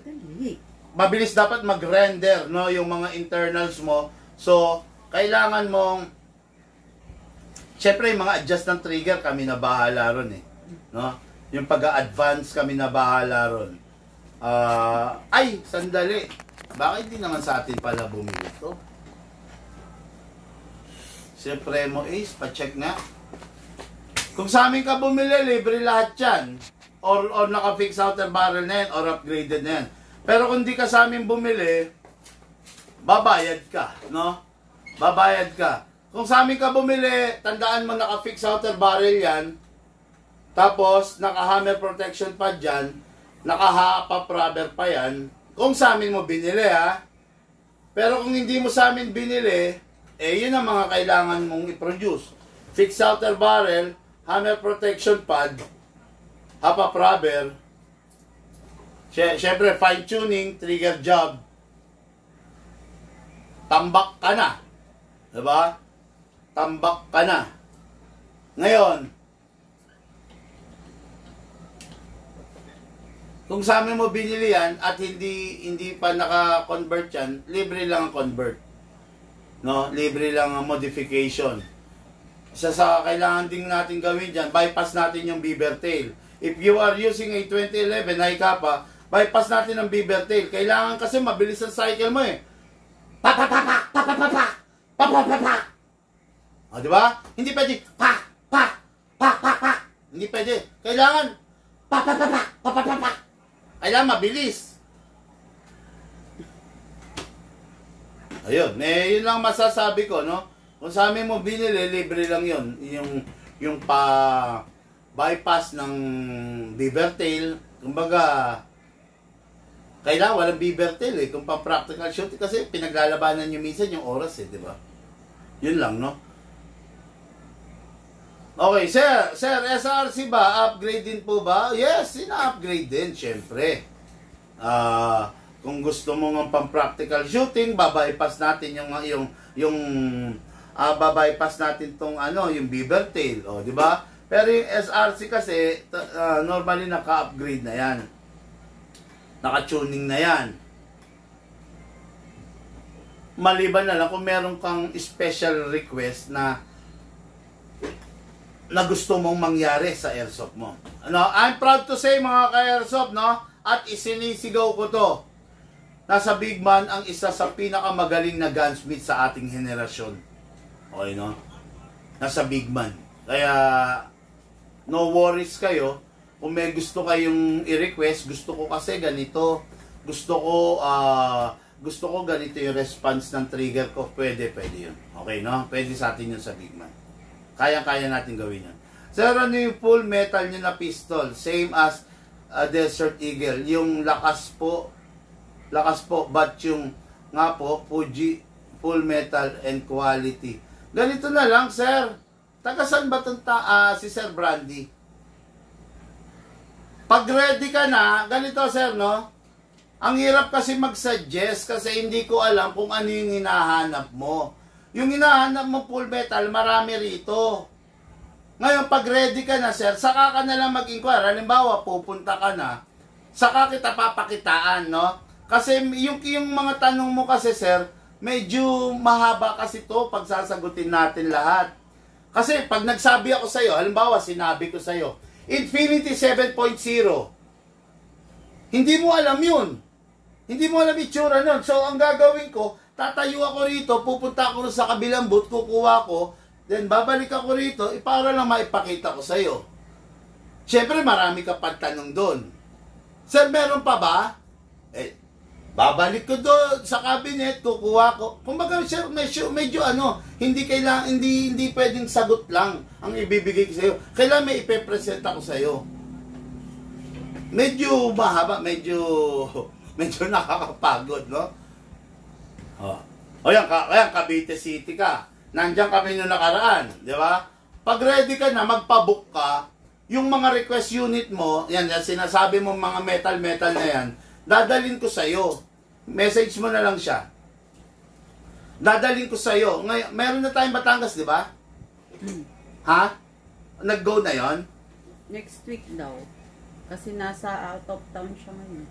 Mabilis dapat mag-render, no, yung mga internals mo. So, kailangan mong, syempre, yung mga adjust ng trigger, kami na bahala ron eh. No? Yung pag-advance, kami na bahala ron. Sandali. Bakit hindi naman sa atin pala bumili ito? Supremo Ace, pa-check nga. Kung sa amin ka bumili, libre lahat yan. Or naka-fix outer barrel na yan, or upgraded na yan. Pero kung di ka sa amin bumili, babayad ka, no? Babayad ka. Kung sa amin ka bumili, tandaan mo naka-fix outer barrel yan, tapos naka-hammer protection pad yan, naka-half rubber pa yan, kung sa amin mo binili, ha? Pero kung hindi mo sa amin binili, yun ang mga kailangan mong i-produce. Fix outer barrel, hammer protection pad, half rubber, Siyempre, fine-tuning, trigger job. Tambak ka na. Diba? Tambak ka na. Ngayon, kung sa amin mo binili yan at hindi pa naka-convert yan, libre lang ang convert. No? Libre lang ang modification. Isa sa kailangan din natin gawin dyan, bypass natin yung beaver tail. If you are using a 2011 high kappa, bypass natin ang beaver tail. Kailangan kasi mabilis ang cycle mo eh. Pa pa pa pa pa pa pa pa pa pa pa pa. O, di ba? Hindi pwede pa pa pa pa pa. Hindi pwede. Kailangan pa pa pa pa pa pa pa pa. Kailangan mabilis. Ayun, yun lang masasabi ko, no? Kung sa amin mo binili, libre lang yun. Yung bypass ng beaver tail, kumbaga, kailangan walang beaver tail eh. Kung pa-practical shooting, kasi pinaglalabanan nyo minsan yung oras eh, di ba? Yun lang, no? Okay, sir, SRC ba? Upgrade din po ba? Yes, ina-upgrade din, syempre. Kung gusto mo ng pang-practical shooting, babypass natin yung babypass natin tong yung beaver tail, di ba? Pero yung SRC kasi normally naka-upgrade na yan. Naka-tuning na yan. Maliban na lang kung meron kang special request na gusto mong mangyari sa airsoft mo. I'm proud to say mga ka-airsoft, no? At isinisigaw ko to. Nasa Big Man ang isa sa pinakamagaling na gunsmith sa ating henerasyon. Okay, no? Nasa Big Man. Kaya, no worries kayo. Kung may gusto kayong i-request, gusto ko kasi ganito. Gusto ko ganito yung response ng trigger ko. Pwede yun. Okay, no? Pwede sa atin yun sa Big Man. Kaya natin gawin yun. Sir, ano yung full metal nyo na pistol? Same as Desert Eagle. Yung lakas po, but yung nga po, Fuji, full metal and quality. Ganito na lang, sir. Tagasan ba si Sir Brandy? Pag ready ka na, ganito, sir, no? Ang hirap kasi mag-suggest kasi hindi ko alam kung ano yung hinahanap mo. Yung hinahanap mo full metal, marami rito. Ngayon, pag ready ka na, sir, saka ka na lang mag-inquire. Halimbawa, pupunta ka na, saka kita papakitaan, no? Kasi yung mga tanong mo kasi, sir, medyo mahaba kasi to pag sasagutin natin lahat. Kasi pag nagsabi ako sa'yo, halimbawa, sinabi ko sa'yo, Infinity 7.0, hindi mo alam yun. Hindi mo alam itsura nun. So, ang gagawin ko, tatayo ako rito, pupunta ako sa kabilang booth, kukuha ko, then babalik ako rito, para lang maipakita ko sa'yo. Siyempre, marami ka pagtanong doon. Sir, meron pa ba? Babalik ko doon sa cabinet, kukuha ko. Kumbaga, sir, medyo hindi pwedeng sagot lang ang ibibigay ko sa'yo. Kailangan may ipepresent ako sa'yo. Medyo mahaba, medyo nakakapagod, no? O yan, Cavite City ka. Nandiyan kami nung nakaraan, di ba? Pag ready ka na, magpabook ka, yung mga request unit mo, yan sinasabi mo mga metal na yan, dadalhin ko sa'yo. Message mo na lang siya. Dadalhin ko sa'yo. Ngayon, meron na tayong Batangas, di ba? Ha? Nag-go na yon? Next week daw. Kasi nasa out of town siya ngayon.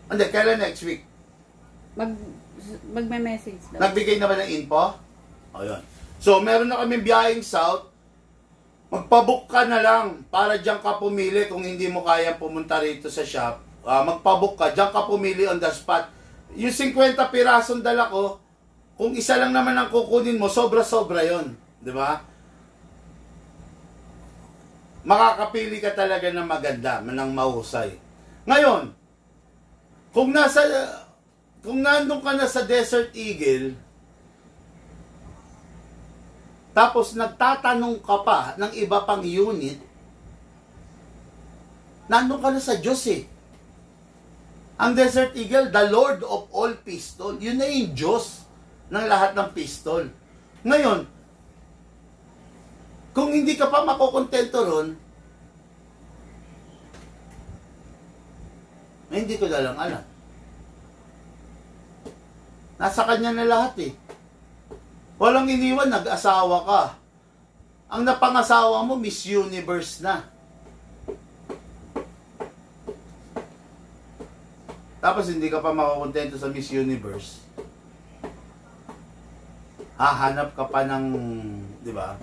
Hindi, kailan next week? Magme-message daw. Nagbigay na ba ng info? O, yun. So, meron na kami biyaheng south. Magpabook ka na lang para diyan ka pumili kung hindi mo kaya pumunta rito sa shop. Magpabook ka, diyan ka pumili on the spot. Yung 50 pirasong dala ko, kung isa lang naman ang kukunin mo, sobra-sobra yon, di ba? Makakapili ka talaga ng maganda, ng mahusay. Ngayon, kung nandun ka na sa Desert Eagle, tapos nagtatanong ka pa ng iba pang unit, nandun ka na sa Diyos eh. Ang Desert Eagle, the Lord of all pistol, yun na yung Diyos ng lahat ng pistol. Ngayon, kung hindi ka pa makukontento ron, Ay, hindi ko na lang alam. Nasa kanya na lahat eh. Walang iniwan, nag-asawa ka. Ang napangasawa mo, Miss Universe na. Tapos hindi ka pa makakontento sa Miss Universe. Hahanap ka pa ng, di ba?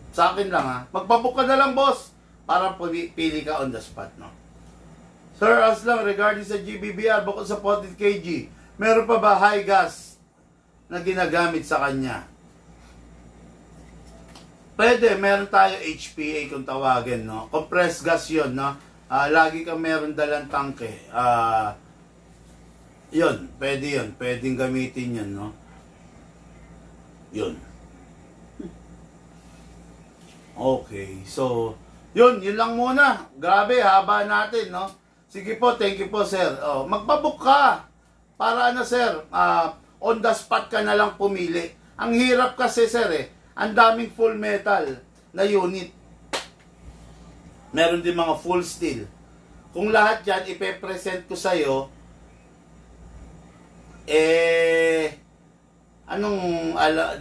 Sa akin lang ha. Magpabook ka na lang, boss. Para pili ka on the spot, no? Sir, as lang, regarding sa GBBR, bukod sa 40 kg, meron pa ba high gas na ginagamit sa kanya? Pwede, meron tayo HPA kung tawagin, no? Compressed gas yun, no? Lagi kang meron dalang tangke. Yun, pwede yun. Pwedeng gamitin yun, no? Yun. Okay, so, yun lang muna. Grabe, haba natin, no? Sige po, thank you po, sir. Oh, magpabook ka. Para ano, sir, on the spot ka na lang pumili. Ang hirap kasi, sir, ang daming full metal na unit. Meron din mga full steel. Kung lahat yan, ipe-present ko sa'yo,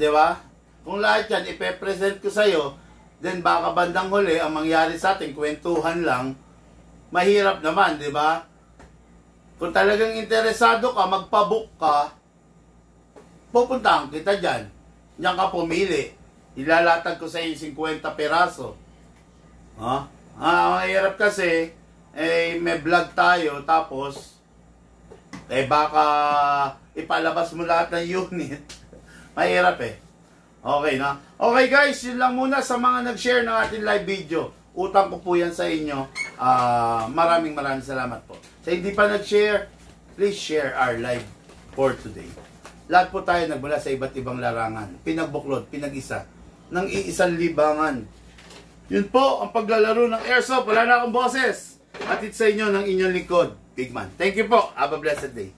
di ba? Kung lahat yan, ipe-present ko sa'yo, then baka bandang huli, ang mangyari sa atin, kwentuhan lang, mahirap naman, di ba? Kung talagang interesado ka, magpabook ka, pupuntahan kita dyan. Diyan ka pumili. Ilalatag ko sa iyo 50 peraso. Mahirap kasi, may vlog tayo, tapos, baka ipalabas mo lahat ng unit. Mahirap Okay na. Okay guys, yun lang muna sa mga nag-share ng ating live video. Utang ko po yan sa inyo. Maraming salamat po. Sa hindi pa nag-share, please share our live for today. Lahat po tayo nagmula sa iba't ibang larangan. Pinagbuklod, pinag-isa. Ng iisang libangan. Yun po ang paglalaro ng Airsoft. Wala na akong boses. Atid sa inyo ng inyong likod, Big Man. Thank you po. Have a blessed day.